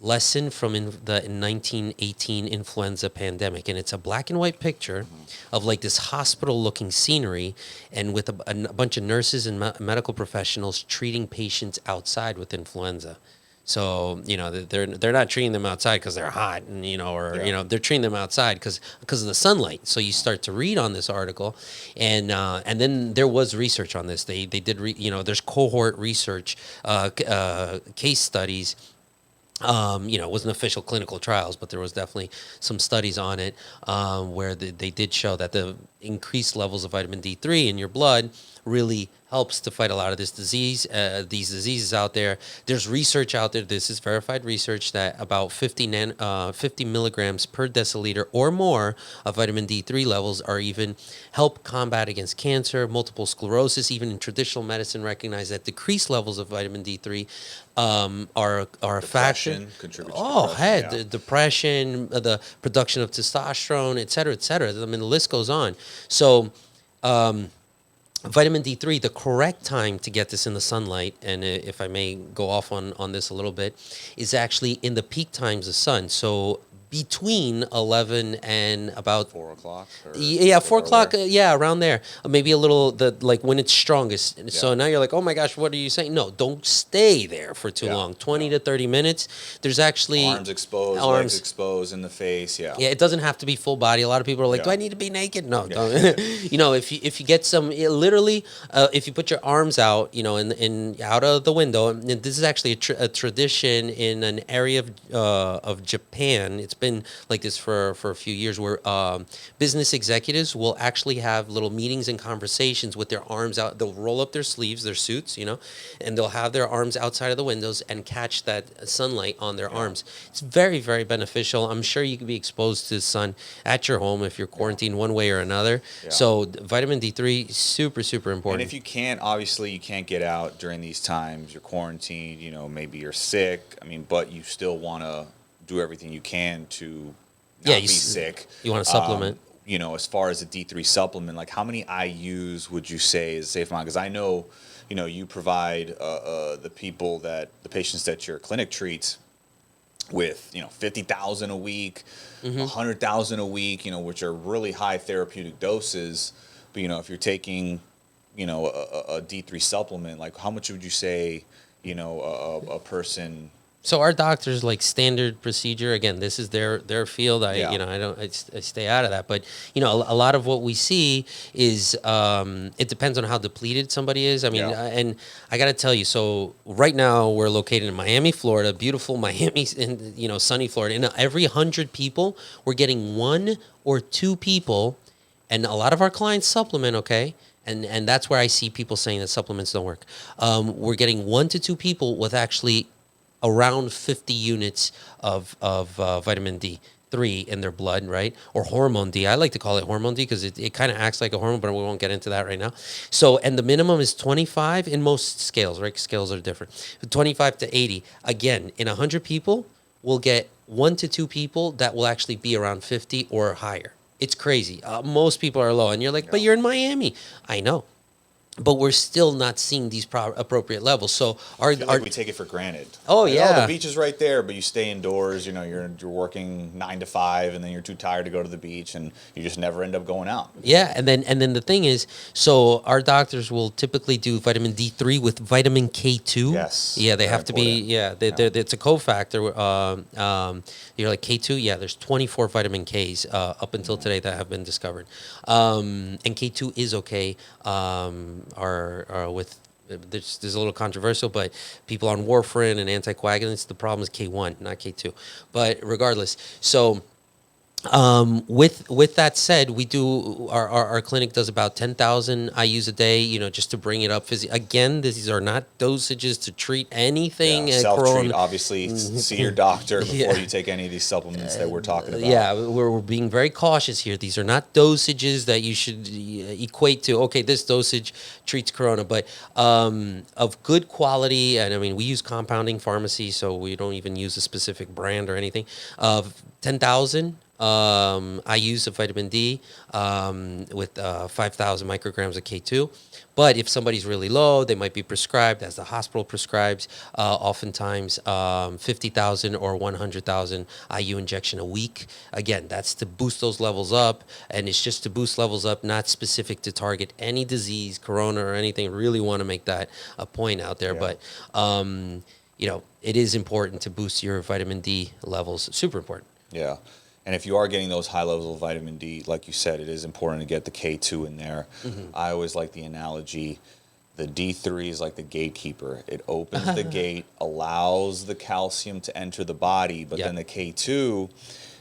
[SPEAKER 2] "Lesson from the 1918 Influenza Pandemic," and it's a black and white picture of like this hospital-looking scenery, and with a bunch of nurses and medical professionals treating patients outside with influenza. So they're not treating them outside because they're hot, and they're treating them outside because of the sunlight. So you start to read on this article, and then there was research on this. They did there's cohort research, case studies. It wasn't official clinical trials, but there was definitely some studies on it where they did show that the increased levels of vitamin D3 in your blood really helps to fight a lot of these diseases out there. There's research out there. This is verified research that about 50 milligrams per deciliter or more of vitamin D3 levels are even help combat against cancer, multiple sclerosis. Even in traditional medicine, recognize that decreased levels of vitamin D3 are a factor.
[SPEAKER 1] Contributes to depression,
[SPEAKER 2] the depression, the production of testosterone, et cetera, et cetera. I mean, the list goes on. So, vitamin D3, the correct time to get this in the sunlight, and if I may go off on this a little bit, is actually in the peak times of sun. So between 11 and about
[SPEAKER 1] 4 o'clock.
[SPEAKER 2] yeah, 4 o'clock.
[SPEAKER 1] Earlier?
[SPEAKER 2] Yeah, around there. Maybe a little like when it's strongest. And so
[SPEAKER 1] Yeah.
[SPEAKER 2] now you're like, oh my gosh, what are you saying? No, don't stay there for too
[SPEAKER 1] Yeah,
[SPEAKER 2] long. 20
[SPEAKER 1] no.
[SPEAKER 2] to 30 minutes. There's actually
[SPEAKER 1] Arms exposed, legs exposed, in the face. Yeah.
[SPEAKER 2] yeah, it doesn't have to be full body. A lot of people are like, "Do
[SPEAKER 1] Yeah.
[SPEAKER 2] I need to be naked?" No,
[SPEAKER 1] Yeah.
[SPEAKER 2] don't. If you get some, literally, if you put your arms out, in out of the window, and this is actually a tradition in an area of Japan. It's been like this for a few years, where business executives will actually have little meetings and conversations with their arms out. They'll roll up their sleeves, their suits, and they'll have their arms outside of the windows and catch that sunlight on their arms. It's very, very beneficial. I'm sure you can be exposed to the sun at your home if you're quarantined one way or another.
[SPEAKER 1] Yeah.
[SPEAKER 2] So vitamin D3, super, super important.
[SPEAKER 1] And if you can't, obviously, you can't get out during these times. You're quarantined. Maybe you're sick. I mean, but you still want to do everything you can to not be sick.
[SPEAKER 2] You want to supplement.
[SPEAKER 1] As far as a D3 supplement, like how many IUs would you say is a safe amount? Because I know, you provide the patients that your clinic treats with 50,000 a week, 100,000 a week, which are really high therapeutic doses. But if you're taking a D3 supplement, like how much would you say a person?
[SPEAKER 2] So our doctors, like, standard procedure. Again, this is their field. I stay out of that. But a lot of what we see is it depends on how depleted somebody is. I mean, and I got to tell you. So right now we're located in Miami, Florida, beautiful Miami, in sunny Florida. And every 100 people, we're getting 1 or 2 people, and a lot of our clients supplement. Okay. And that's where I see people saying that supplements don't work. We're getting 1 to 2 people with actually around 50 units of vitamin D3 in their blood, right? Or hormone D. I like to call it hormone D because it kind of acts like a hormone, but we won't get into that right now. So, and the minimum is 25 in most scales, right? Scales are different. 25 to 80. Again, in 100 people, we'll get 1 to 2 people that will actually be around 50 or higher. It's crazy. Most people are low. And you're like, but you're in Miami. I know. But we're still not seeing these appropriate levels. So
[SPEAKER 1] I feel like we take it for granted.
[SPEAKER 2] Oh,
[SPEAKER 1] like,
[SPEAKER 2] yeah.
[SPEAKER 1] the beach is right there, but you stay indoors. You're working 9 to 5, and then you're too tired to go to the beach, and you just never end up going out.
[SPEAKER 2] Yeah, and then the thing is, so our doctors will typically do vitamin D3 with vitamin K2.
[SPEAKER 1] Yes.
[SPEAKER 2] Yeah, they have to be. Yeah, it's a cofactor. You're like K2. Yeah, there's 24 vitamin Ks up until today that have been discovered, and K2 is okay. Are with there's a little controversial, but people on warfarin and anticoagulants, the problem is K1, not K2. But regardless, so with that said, we do our clinic does about 10,000 IUs a day, just to bring it up. Again, these are not dosages to treat anything.
[SPEAKER 1] Self-treat, obviously. See your doctor before you take any of these supplements that we're talking about.
[SPEAKER 2] Yeah, we're being very cautious here. These are not dosages that you should equate to, okay, this dosage treats corona, but of good quality. And I mean, we use compounding pharmacy, so we don't even use a specific brand or anything. Of 10,000 IUs of vitamin D with 5,000 micrograms of K2. But if somebody's really low, they might be prescribed, as the hospital prescribes, oftentimes 50,000 or 100,000 IU injection a week. Again, that's to boost those levels up, and it's just to boost levels up, not specific to target any disease, corona or anything. Really want to make that a point out there.
[SPEAKER 1] Yeah.
[SPEAKER 2] But, it is important to boost your vitamin D levels. Super important.
[SPEAKER 1] Yeah. And if you are getting those high levels of vitamin D, like you said, it is important to get the K2 in there. Mm-hmm. I always like the analogy, the D3 is like the gatekeeper. It opens the gate, allows the calcium to enter the body, but then the K2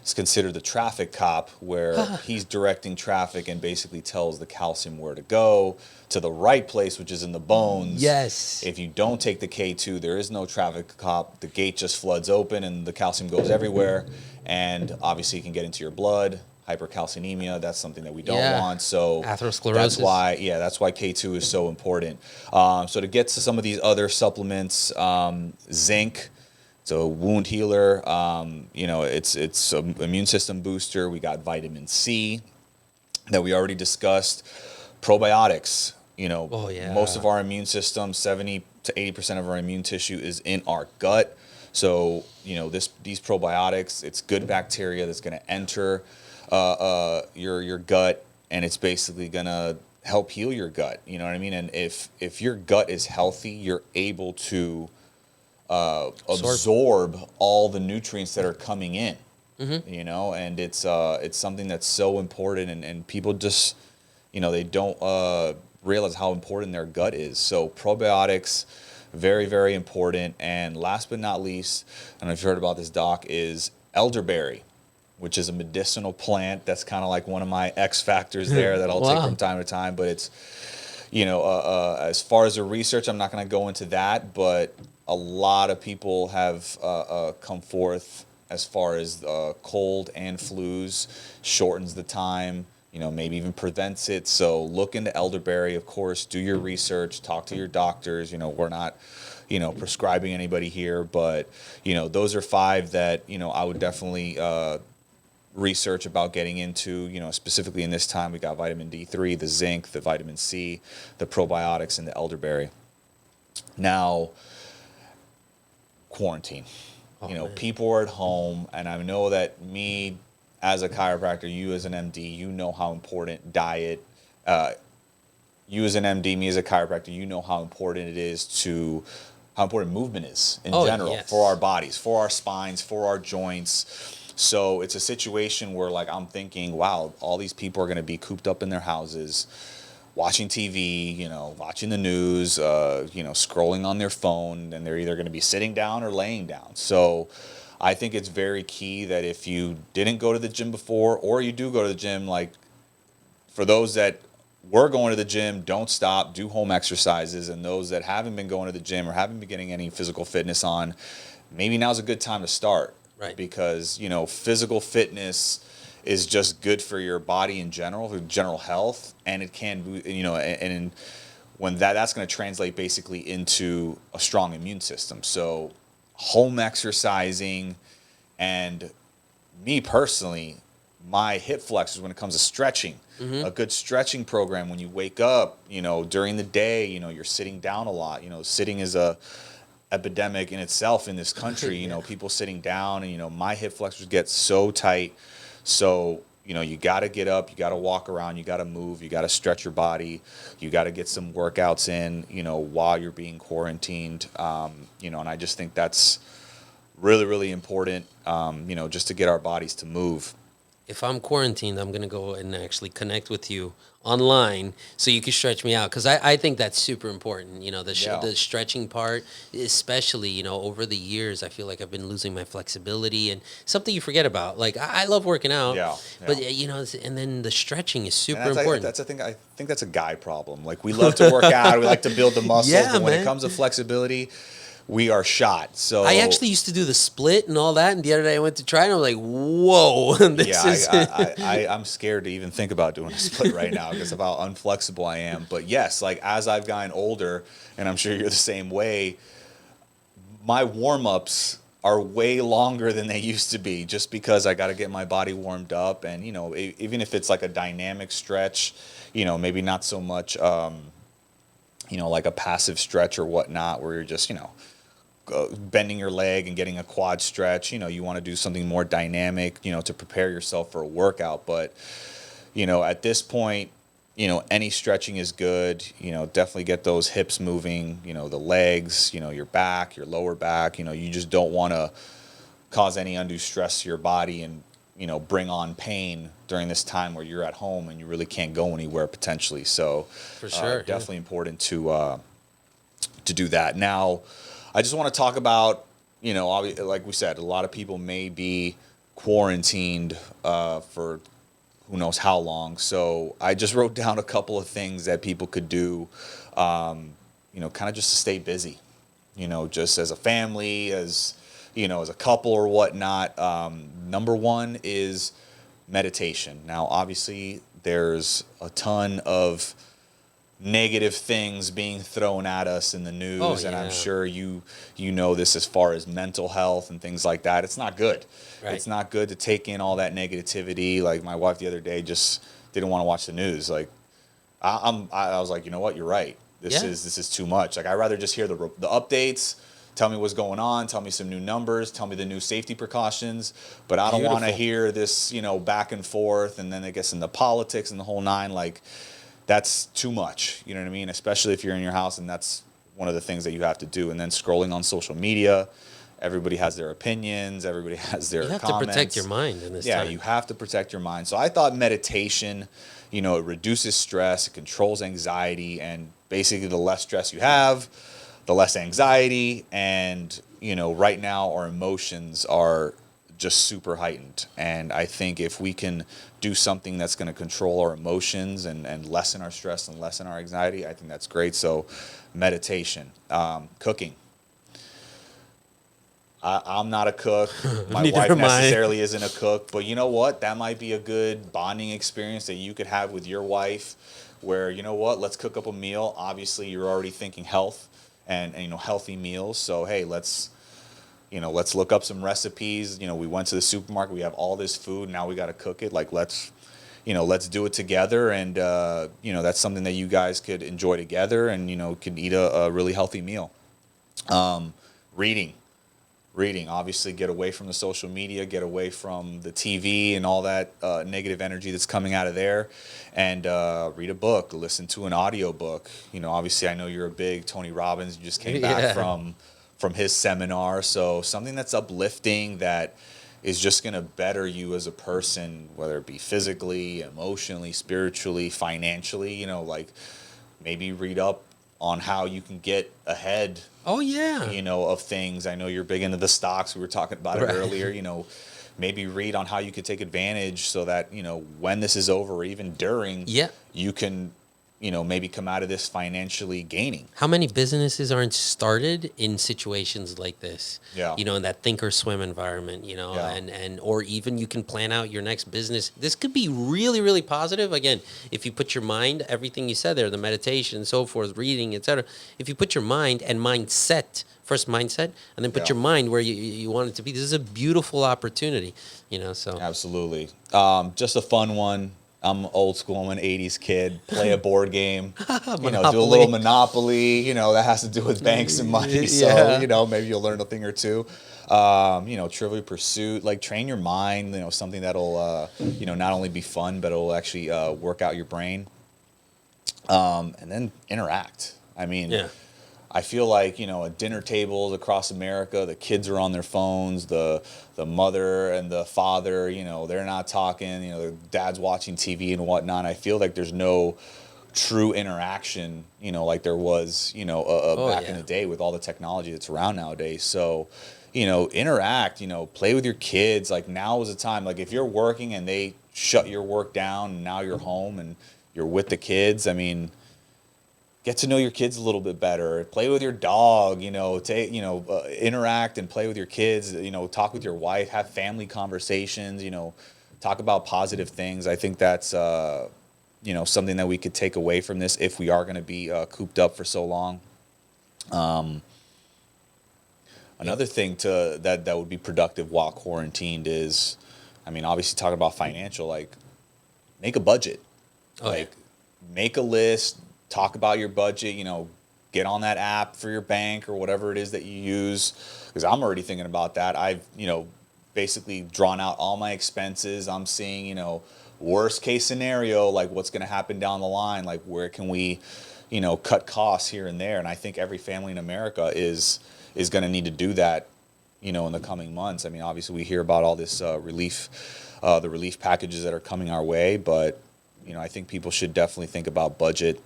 [SPEAKER 1] is considered the traffic cop, where he's directing traffic and basically tells the calcium where to go to the right place, which is in the bones.
[SPEAKER 2] Yes.
[SPEAKER 1] If you don't take the K2, there is no traffic cop. The gate just floods open and the calcium goes everywhere. And obviously it can get into your blood. Hypercalcinemia, that's something that we don't want. So
[SPEAKER 2] atherosclerosis.
[SPEAKER 1] That's why K2 is so important. So to get to some of these other supplements, zinc, it's a wound healer. It's an immune system booster. We got vitamin C that we already discussed. Probiotics. Most of our immune system, 70 to 80% of our immune tissue is in our gut. So, these probiotics, it's good bacteria that's going to enter your gut, and it's basically going to help heal your gut. You know what I mean? And if your gut is healthy, you're able to absorb all the nutrients that are coming in. And it's something that's so important, and people just, they don't realize how important their gut is. So probiotics, very, very important. And last but not least, I don't know if you've heard about this, Doc, is elderberry, which is a medicinal plant. That's kind of like one of my X factors there that I'll take from time to time. But it's, as far as the research, I'm not going to go into that, but a lot of people have come forth as far as cold and flus, shortens the time, maybe even prevents it. So look into elderberry, of course, do your research, talk to your doctors. We're not, prescribing anybody here, but, those are 5 that, I would definitely research about getting into, specifically in this time. We got vitamin D3, the zinc, the vitamin C, the probiotics, and the elderberry. Now, quarantine. People are at home, and I know that me as a chiropractor, you as an MD, you know how important diet, you as an MD, me as a chiropractor, you know how important it is how important movement is in general for our bodies, for our spines, for our joints. So it's a situation where, like, I'm thinking, wow, all these people are going to be cooped up in their houses, watching TV, watching the news, scrolling on their phone, and they're either going to be sitting down or laying down. So I think it's very key that if you didn't go to the gym before, or you do go to the gym, like, for those that were going to the gym, don't stop, do home exercises. And those that haven't been going to the gym or haven't been getting any physical fitness on, maybe now's a good time to start.
[SPEAKER 2] Right.
[SPEAKER 1] Because, physical fitness is just good for your body in general, for general health, and it can, and when that's going to translate basically into a strong immune system. So home exercising, and me personally, my hip flexors when it comes to stretching, a good stretching program when you wake up, during the day, you're sitting down a lot, sitting is a epidemic in itself in this country, people sitting down, and, my hip flexors get so tight. So, you got to get up, you got to walk around, you got to move, you got to stretch your body, you got to get some workouts in, while you're being quarantined. And I just think that's really, really important, just to get our bodies to move.
[SPEAKER 2] If I'm quarantined, I'm going to go and actually connect with you online so you can stretch me out, because I think that's super important. The stretching part, especially, over the years, I feel like I've been losing my flexibility, and something you forget about. Like, I love working out, but, and then the stretching is super important.
[SPEAKER 1] That's a thing. I think that's a guy problem. Like, we love to work out, we like to build the muscles, but when it comes to flexibility, we are shot. So
[SPEAKER 2] I actually used to do the split and all that, and the other day I went to try, and I'm like, whoa,
[SPEAKER 1] I'm scared to even think about doing a split right now because of how unflexible I am. But yes, like, as I've gotten older, and I'm sure you're the same way, my warm-ups are way longer than they used to be, just because I got to get my body warmed up. And, even if it's like a dynamic stretch, maybe not so much, like a passive stretch or whatnot, where you're just, bending your leg and getting a quad stretch. You want to do something more dynamic, to prepare yourself for a workout. But, at this point, any stretching is good. Definitely get those hips moving, the legs, your back, your lower back. You just don't want to cause any undue stress to your body and, bring on pain during this time where you're at home and you really can't go anywhere potentially. So
[SPEAKER 2] for sure,
[SPEAKER 1] definitely important to do that. Now, I just want to talk about, like we said, a lot of people may be quarantined for who knows how long. So I just wrote down a couple of things that people could do, kind of just to stay busy, just as a family, as a couple or whatnot. Number one is meditation. Now, obviously, there's a ton of negative things being thrown at us in the news, and I'm sure you know this as far as mental health and things like that. It's not good. Right. It's not good to take in all that negativity. Like, my wife the other day just didn't want to watch the news. Like, I was like, you know what, you're right. This is too much. Like, I'd rather just hear the updates, tell me what's going on, tell me some new numbers, tell me the new safety precautions, but I don't want to
[SPEAKER 2] Beautiful.
[SPEAKER 1] hear this, back and forth, and then it gets into politics and the whole nine. Like, that's too much, you know what I mean? Especially if you're in your house, and that's one of the things that you have to do. And then scrolling on social media, everybody has their opinions, everybody has their
[SPEAKER 2] You have
[SPEAKER 1] comments.
[SPEAKER 2] to protect your mind in this
[SPEAKER 1] Yeah,
[SPEAKER 2] time.
[SPEAKER 1] you have to protect your mind. So I thought meditation, it reduces stress, it controls anxiety, and basically the less stress you have, the less anxiety. And, right now our emotions are just super heightened. And I think if we can do something that's going to control our emotions and lessen our stress and lessen our anxiety, I think that's great. So meditation, cooking. I'm not a cook. My
[SPEAKER 2] Neither
[SPEAKER 1] wife
[SPEAKER 2] am I.
[SPEAKER 1] necessarily isn't a cook, but you know what? That might be a good bonding experience that you could have with your wife where, let's cook up a meal. Obviously, you're already thinking health and healthy meals. So, hey, let's look up some recipes. We went to the supermarket. We have all this food. Now we got to cook it. Like, let's do it together. And, that's something that you guys could enjoy together and, could eat a really healthy meal. Reading, obviously, get away from the social media, get away from the TV and all that negative energy that's coming out of there, and read a book, listen to an audio book. Obviously, I know you're a big Tony Robbins. You just came back from his seminar, so something that's uplifting, that is just going to better you as a person, whether it be physically, emotionally, spiritually, financially. Like, maybe read up on how you can get ahead,
[SPEAKER 2] Oh yeah.
[SPEAKER 1] of things. I know you're big into the stocks. We were talking about it earlier. Maybe read on how you could take advantage so that, when this is over, or even during,
[SPEAKER 2] Yeah.
[SPEAKER 1] you can, maybe come out of this financially gaining.
[SPEAKER 2] How many businesses aren't started in situations like this?
[SPEAKER 1] Yeah.
[SPEAKER 2] In that think or swim environment,
[SPEAKER 1] Yeah.
[SPEAKER 2] and or even you can plan out your next business. This could be really, really positive. Again, if you put your mind, everything you said there, the meditation and so forth, reading, etc. If you put your mind and mindset, first mindset, and then put
[SPEAKER 1] Yeah.
[SPEAKER 2] your mind where you want it to be, this is a beautiful opportunity, so.
[SPEAKER 1] Absolutely. Just a fun one. I'm old school. I'm an 80s kid. Play a board game. Do a little Monopoly. That has to do with banks and money. So,
[SPEAKER 2] Yeah.
[SPEAKER 1] maybe you'll learn a thing or two. Trivial Pursuit. Like, train your mind. Something that'll, not only be fun, but it'll actually work out your brain. And then interact. I mean,
[SPEAKER 2] Yeah.
[SPEAKER 1] I feel like, at dinner tables across America, the kids are on their phones, the mother and the father, they're not talking, the dad's watching TV and whatnot. I feel like there's no true interaction, like there was, back in the day with all the technology that's around nowadays. So, interact, play with your kids. Like, now is the time. Like, if you're working and they shut your work down and now you're home and you're with the kids, I mean, get to know your kids a little bit better. Play with your dog, interact and play with your kids, talk with your wife, have family conversations, talk about positive things. I think that's, something that we could take away from this if we are going to be cooped up for so long. Another thing that would be productive while quarantined is, obviously talking about financial, like, make a budget. Make a list. Talk about your budget, get on that app for your bank or whatever it is that you use. Because I'm already thinking about that. I've, basically drawn out all my expenses. I'm seeing, worst case scenario, like what's going to happen down the line, like where can we, cut costs here and there. And I think every family in America is going to need to do that, in the coming months. Obviously we hear about all this the relief packages that are coming our way, but, I think people should definitely think about budget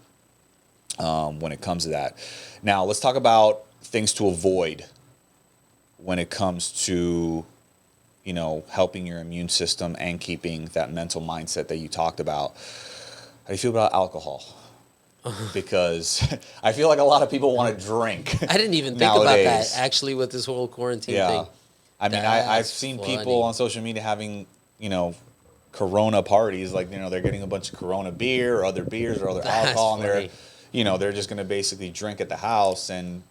[SPEAKER 1] when it comes to that. Now, let's talk about things to avoid when it comes to, helping your immune system and keeping that mental mindset that you talked about. How do you feel about alcohol? Because I feel like a lot of people want to drink.
[SPEAKER 2] I didn't even think
[SPEAKER 1] nowadays.
[SPEAKER 2] about that, actually, with this whole quarantine thing.
[SPEAKER 1] I've seen
[SPEAKER 2] funny.
[SPEAKER 1] people on social media having, Corona parties, like, they're getting a bunch of Corona beer or other beers or other
[SPEAKER 2] That's
[SPEAKER 1] alcohol, and
[SPEAKER 2] funny.
[SPEAKER 1] they're just going to basically drink at the house. And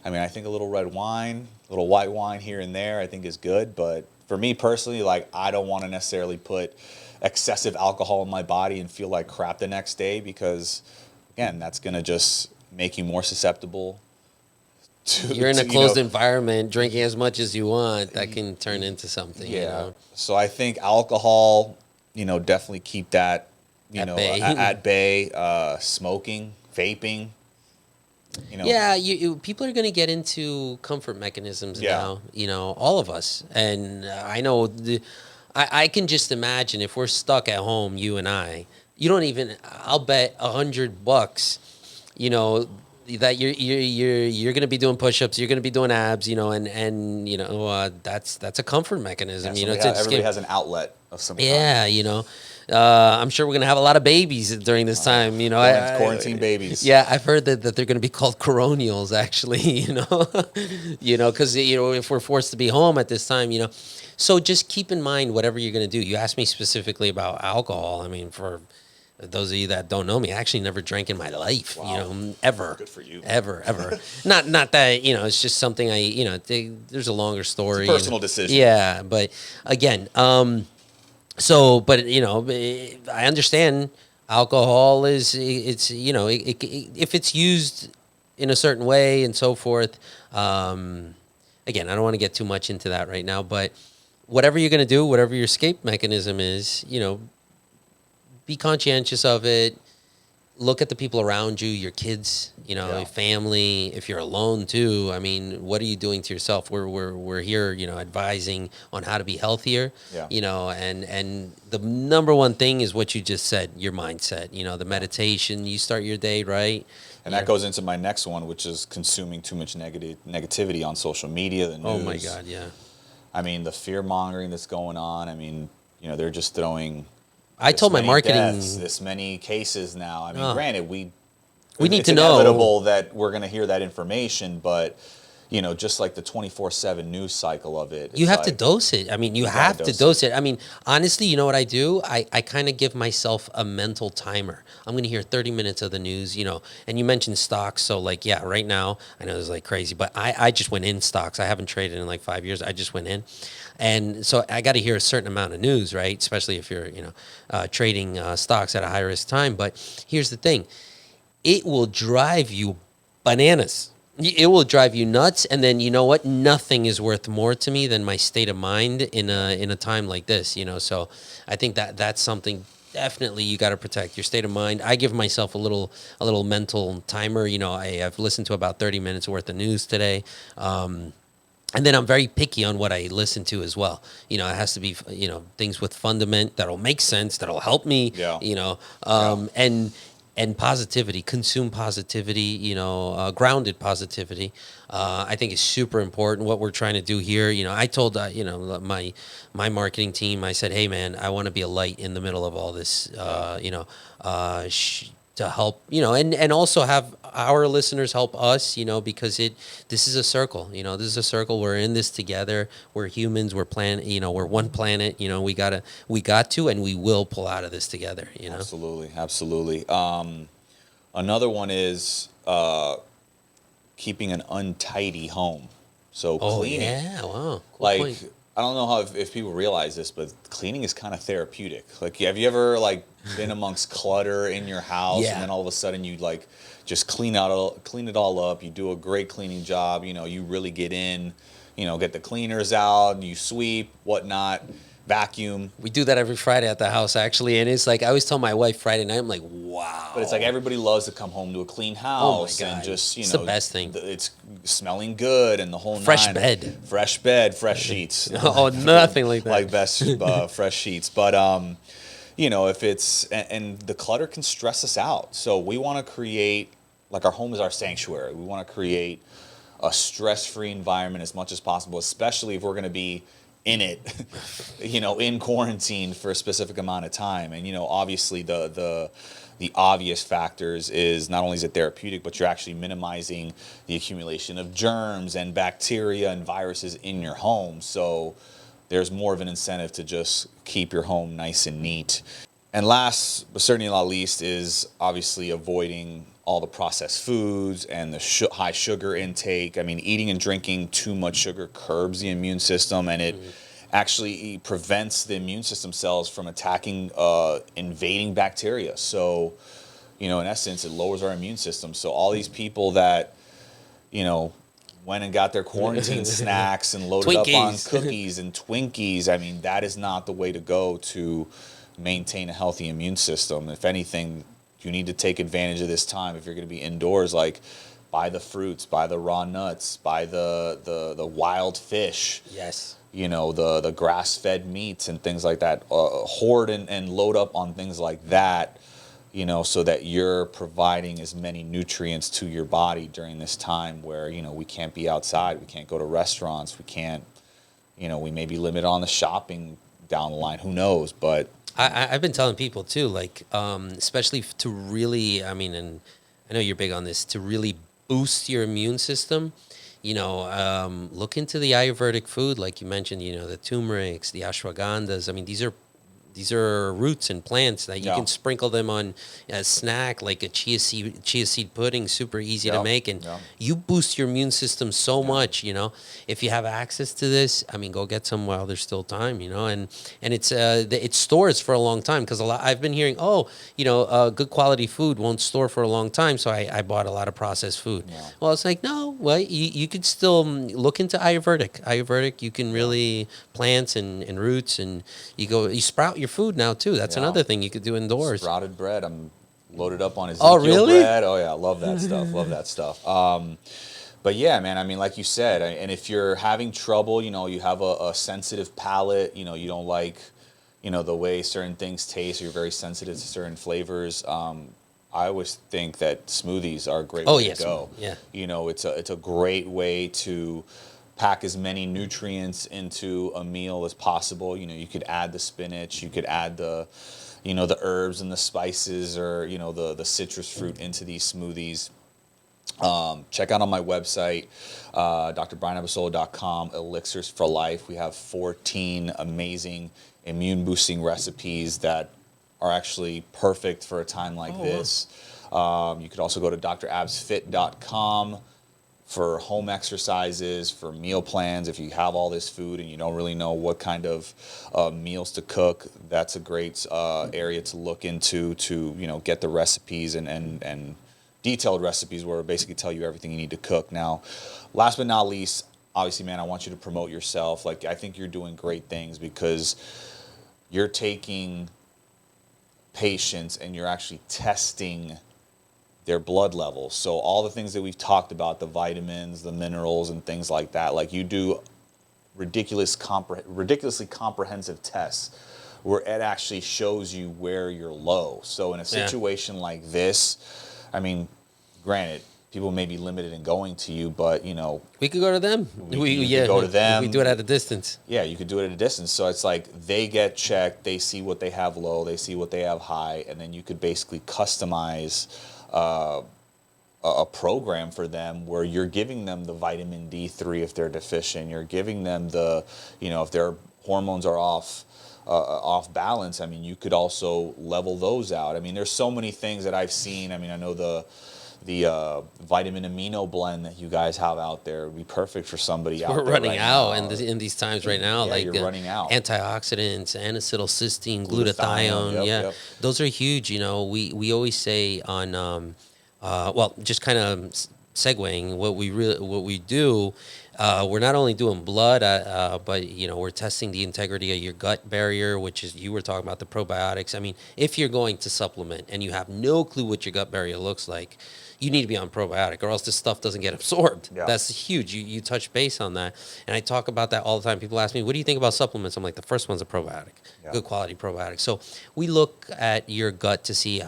[SPEAKER 1] I think a little red wine, a little white wine here and there, I think is good. But for me personally, like, I don't want to necessarily put excessive alcohol in my body and feel like crap the next day, because again, that's going to just make you more susceptible
[SPEAKER 2] You're in a closed environment, drinking as much as you want, that can turn into something.
[SPEAKER 1] Yeah.
[SPEAKER 2] You know?
[SPEAKER 1] So I think alcohol, definitely keep that,
[SPEAKER 2] At bay.
[SPEAKER 1] at bay. Smoking, vaping,
[SPEAKER 2] Yeah, people are going to get into comfort mechanisms
[SPEAKER 1] Yeah.
[SPEAKER 2] now. All of us, and I know I can just imagine if we're stuck at home, you and I. You don't even. I'll bet $100. You know that you're going to be doing push-ups. You're going to be doing abs. That's a comfort mechanism.
[SPEAKER 1] Yeah, everybody has an outlet of some kind.
[SPEAKER 2] Yeah, I'm sure we're gonna have a lot of babies during this time.
[SPEAKER 1] Quarantine babies.
[SPEAKER 2] Yeah, I've heard that they're gonna be called coronials, actually. Because if we're forced to be home at this time, so just keep in mind whatever you're gonna do. You asked me specifically about alcohol. I mean, for those of you that don't know me, I actually never drank in my life.
[SPEAKER 1] Wow.
[SPEAKER 2] Ever.
[SPEAKER 1] Good for you.
[SPEAKER 2] Ever. Not that it's just something there's a longer story.
[SPEAKER 1] It's a personal decision.
[SPEAKER 2] Yeah, but again, I understand alcohol if it's used in a certain way and so forth. Again, I don't want to get too much into that right now, but whatever you're going to do, whatever your escape mechanism is, be conscientious of it. Look at the people around you, your kids, your family. If you're alone too, I mean, what are you doing to yourself? We're here, advising on how to be healthier.
[SPEAKER 1] Yeah.
[SPEAKER 2] And the number one thing is what you just said, your mindset. The meditation. You start your day right.
[SPEAKER 1] And that goes into my next one, which is consuming too much negativity on social media, the news.
[SPEAKER 2] Oh my God, yeah.
[SPEAKER 1] I mean, the fear mongering that's going on. I mean, they're just throwing.
[SPEAKER 2] I told my marketing
[SPEAKER 1] this many cases now. I mean, granted, we
[SPEAKER 2] need to know.
[SPEAKER 1] It's inevitable that we're going to hear that information, but just like the 24/7 news cycle of it.
[SPEAKER 2] You have to dose it. I mean, you have to dose it. I mean, honestly, you know what I do? I kind of give myself a mental timer. I'm going to hear 30 minutes of the news, and you mentioned stocks. So right now, I know it's like crazy, but I just went in stocks. I haven't traded in like 5 years. I just went in. And so I got to hear a certain amount of news, right? Especially if you're, trading stocks at a high risk time. But here's the thing. It will drive you bananas. It will drive you nuts, and then you know what? Nothing is worth more to me than my state of mind in a time like this. So I think that's something definitely you got to protect your state of mind. I give myself a little mental timer. I've listened to about 30 minutes worth of news today. And then I'm very picky on what I listen to as well. It has to be, things with fundament that'll make sense, that'll help me.
[SPEAKER 1] Yeah.
[SPEAKER 2] And positivity, consume positivity, grounded positivity. I think is super important. What we're trying to do here, I told my marketing team, I said, hey man, I want to be a light in the middle of all this, to help, and also have our listeners help us, because this is a circle, this is a circle. We're in this together. We're humans. We're we're one planet. We got to, and we will pull out of this together.
[SPEAKER 1] Absolutely. Another one is keeping an untidy home. So cleaning.
[SPEAKER 2] Yeah, wow.
[SPEAKER 1] Cool point. I don't know if people realize this, but cleaning is kind of therapeutic. Like, have you ever been amongst clutter in your house, and then all of a sudden you just clean it all up? You do a great cleaning job. You really get in. Get the cleaners out. You sweep, whatnot, vacuum.
[SPEAKER 2] We do that every Friday at the house, actually, and it's like I always tell my wife Friday night, I'm like, wow.
[SPEAKER 1] But it's like everybody loves to come home to a clean house, and just
[SPEAKER 2] it's the best thing.
[SPEAKER 1] It's smelling good and the whole
[SPEAKER 2] fresh
[SPEAKER 1] nine.
[SPEAKER 2] bed,
[SPEAKER 1] fresh sheets.
[SPEAKER 2] Nothing like that.
[SPEAKER 1] Like best fresh sheets, but if it's and the clutter can stress us out. So we want to create our home is our sanctuary. We want to create a stress-free environment as much as possible, especially if we're going to be in it, in quarantine for a specific amount of time. And, obviously the obvious factors is not only is it therapeutic, but you're actually minimizing the accumulation of germs and bacteria and viruses in your home. So there's more of an incentive to just keep your home nice and neat. And last, but certainly not least, is obviously avoiding all the processed foods and the high sugar intake. I mean, eating and drinking too much sugar curbs the immune system, and it actually prevents the immune system cells from attacking invading bacteria. So, in essence, it lowers our immune system. So all these people that, went and got their quarantine snacks and loaded up on
[SPEAKER 2] Twinkies.
[SPEAKER 1] cookies and Twinkies. I mean, that is not the way to go to maintain a healthy immune system. If anything, you need to take advantage of this time. If you're going to be indoors, like buy the fruits, buy the raw nuts, buy the wild fish.
[SPEAKER 2] Yes.
[SPEAKER 1] You know, the grass-fed meats and things like that. Hoard and load up on things like that, you know, so that you're providing as many nutrients to your body during this time where, you know, we can't be outside, we can't go to restaurants, we can't, you know, we may be limited on the shopping down the line, who knows, but...
[SPEAKER 2] I've been telling people too, like, especially to really, I mean, and I know you're big on this, to really boost your immune system, you know, look into the Ayurvedic food, like you mentioned, you know, the turmerics, the ashwagandhas. I mean, these are roots and plants that you can sprinkle them on a snack, like a chia seed pudding, super easy to make. And you boost your immune system so much, you know. If you have access to this, I mean, go get some while there's still time, you know. And it's it stores for a long time, because I've been hearing, you know, good quality food won't store for a long time. So I bought a lot of processed food. Yeah. Well, it's like, no, well, you could still look into Ayurvedic. Ayurvedic, you can really plants and roots, and you sprout your food now too. That's another thing you could do indoors.
[SPEAKER 1] Sprouted bread. I'm loaded up on Ezekiel bread. Oh yeah, I love that stuff. Love that stuff. But yeah, man, I mean, like you said, and if you're having trouble, you know, you have a sensitive palate, you know, you don't like, you know, the way certain things taste, or you're very sensitive to certain flavors. I always think that smoothies are a great way to go.
[SPEAKER 2] Yeah.
[SPEAKER 1] You know, it's a great way to pack as many nutrients into a meal as possible. You know, you could add the spinach, you could add the, you know, the herbs and the spices, or, you know, the citrus fruit into these smoothies. Check out on my website, drbryanabasolo.com, Elixirs for Life. We have 14 amazing immune boosting recipes that are actually perfect for a time like this. You could also go to drabsfit.com for home exercises, for meal plans. If you have all this food and you don't really know what kind of meals to cook, that's a great area to look into to, you know, get the recipes and detailed recipes where it basically tell you everything you need to cook. Now, last but not least, obviously, man, I want you to promote yourself. Like, I think you're doing great things, because you're taking patients and you're actually testing their blood levels. So all the things that we've talked about, the vitamins, the minerals, and things like that, like, you do ridiculously comprehensive tests where it actually shows you where you're low. So in a situation like this, I mean, granted, people may be limited in going to you, but, you know,
[SPEAKER 2] we could go to them.
[SPEAKER 1] We could go to them.
[SPEAKER 2] We do it at a distance.
[SPEAKER 1] Yeah, you could do it at a distance. So it's like they get checked, they see what they have low, they see what they have high, and then you could basically customize a program for them where you're giving them the vitamin D3 if they're deficient. You're giving them the, you know, if their hormones are off balance, I mean, you could also level those out. I mean, there's so many things that I've seen. I mean, I know the vitamin amino blend that you guys have out there would be perfect for somebody out there.
[SPEAKER 2] We're running out in these times right now.
[SPEAKER 1] Yeah,
[SPEAKER 2] like
[SPEAKER 1] you're running out.
[SPEAKER 2] Antioxidants, N-acetylcysteine, glutathione.
[SPEAKER 1] Yep.
[SPEAKER 2] Those are huge. You know, we always say on well, just kind of segueing what we do. We're not only doing blood, but, you know, we're testing the integrity of your gut barrier, which is, you were talking about the probiotics. I mean, if you're going to supplement and you have no clue what your gut barrier looks like, you need to be on probiotic, or else this stuff doesn't get absorbed. Yeah. That's huge. You touch base on that. And I talk about that all the time. People ask me, what do you think about supplements? I'm like, the first one's a probiotic, good quality probiotic. So we look at your gut to see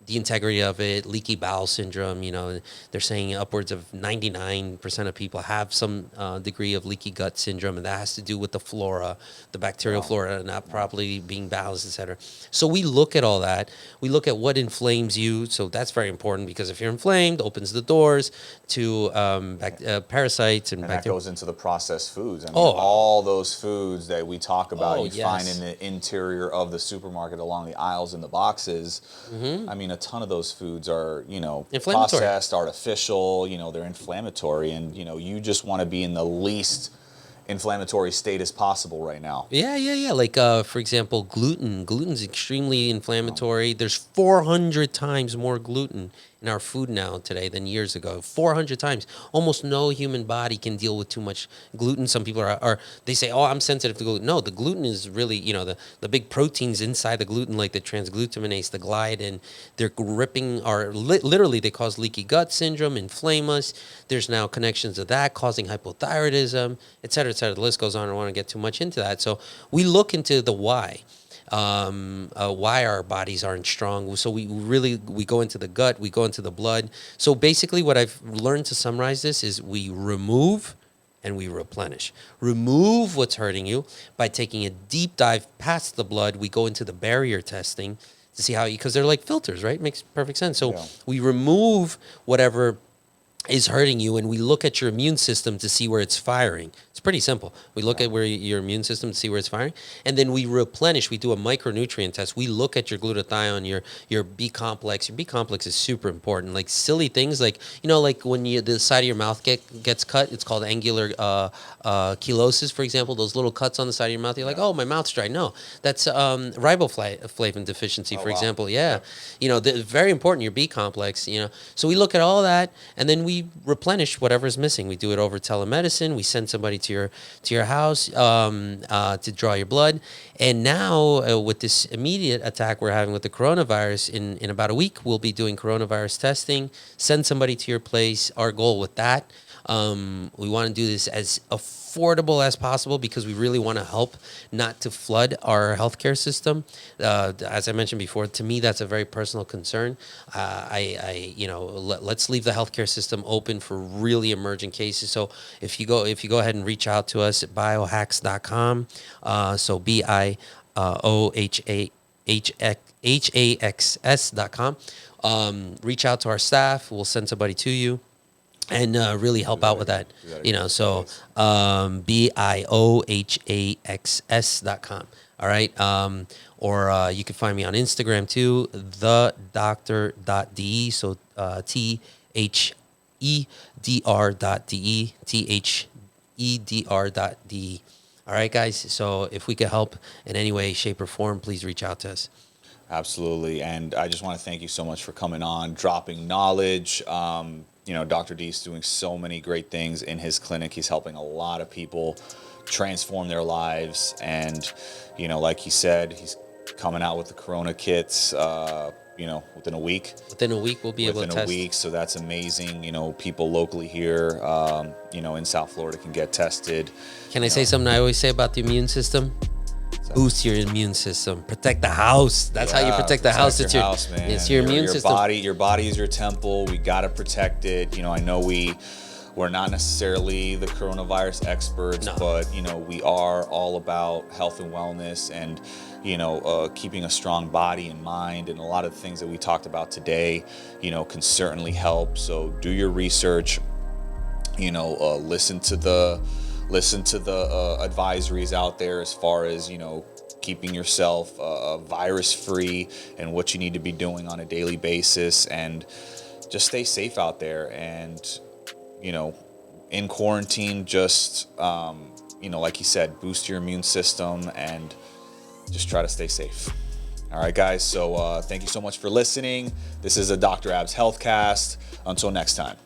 [SPEAKER 2] the integrity of it, leaky bowel syndrome. You know, they're saying upwards of 99% of people have some degree of leaky gut syndrome, and that has to do with the flora, the bacterial flora not properly being balanced, etc. So we look at all that. We look at what inflames you. So that's very important, because if you're inflamed, opens the doors to parasites and
[SPEAKER 1] that goes into the processed foods. I mean, all those foods that we talk about, find in the interior of the supermarket along the aisles in the boxes. Mm-hmm. I mean, a ton of those foods are, you know, processed, artificial, you know, they're inflammatory, and, you know, you just want to be in the least inflammatory state as possible right now.
[SPEAKER 2] Yeah. Like, for example, gluten. Gluten's extremely inflammatory. There's 400 times more gluten in our food now today than years ago. 400 times. Almost no human body can deal with too much gluten. Some people are they say, oh, I'm sensitive to gluten. No, the gluten is really, the big proteins inside the gluten, like the transglutaminase, the gliadin, they're gripping, or literally they cause leaky gut syndrome, inflame us. There's now connections to that causing hypothyroidism, et cetera, et cetera. The list goes on. I don't want to get too much into that. So we look into the why. Why our bodies aren't strong. So we go into the gut, we go into the blood. So basically what I've learned to summarize this is we remove and we replenish. Remove what's hurting you by taking a deep dive past the blood. We go into the barrier testing to see how, because they're like filters, right? Makes perfect sense. So we remove whatever is hurting you, and we look at your immune system to see where it's firing. It's pretty simple. We look at where your immune system to see where it's firing, and then we replenish. We do a micronutrient test. We look at your glutathione, your B complex. Your B complex is super important. Like silly things, like like when the side of your mouth gets cut, it's called angular chelosis, for example. Those little cuts on the side of your mouth. You're like, oh, my mouth's dry. No, that's riboflavin deficiency, for example. Very important. Your B complex. So we look at all that, and then we replenish whatever's missing. We do it over telemedicine. We send somebody to your house to draw your blood. And now with this immediate attack we're having with the coronavirus, in about a week, we'll be doing coronavirus testing, send somebody to your place. Our goal with that, we want to do this as affordable as possible because we really want to help not to flood our healthcare system. As I mentioned before, to me, that's a very personal concern. Let's leave the healthcare system open for really emergent cases. So if you go ahead and reach out to us at biohaxs.com, so BIOHAXS.com, reach out to our staff. We'll send somebody to you and really help out with that. So BIOHAXS.com. All right. Or you can find me on Instagram too, thedoctor.de. So THEDR.DE. All right, guys. So if we could help in any way, shape, or form, please reach out to us.
[SPEAKER 1] Absolutely. And I just want to thank you so much for coming on, dropping knowledge. Dr. D is doing so many great things in his clinic. He's helping a lot of people transform their lives. And, like he said, he's coming out with the Corona kits, within a week.
[SPEAKER 2] Within a week, we'll be able to test.
[SPEAKER 1] Within a week, so that's amazing. People locally here, in South Florida can get tested.
[SPEAKER 2] Can I say something I always say about the immune system? Boost your immune system. Protect the house. That's how you protect the house. It's your
[SPEAKER 1] man.
[SPEAKER 2] It's your immune system.
[SPEAKER 1] Your body is your temple. We gotta protect it. I know we're not necessarily the coronavirus experts, but we are all about health and wellness and keeping a strong body and mind, and a lot of the things that we talked about today can certainly help. So do your research. Listen to the advisories out there as far as keeping yourself virus free and what you need to be doing on a daily basis, and just stay safe out there. And in quarantine, just like you said, boost your immune system and just try to stay safe. All right, guys. So thank you so much for listening. This is a Dr. Abs Healthcast. Until next time.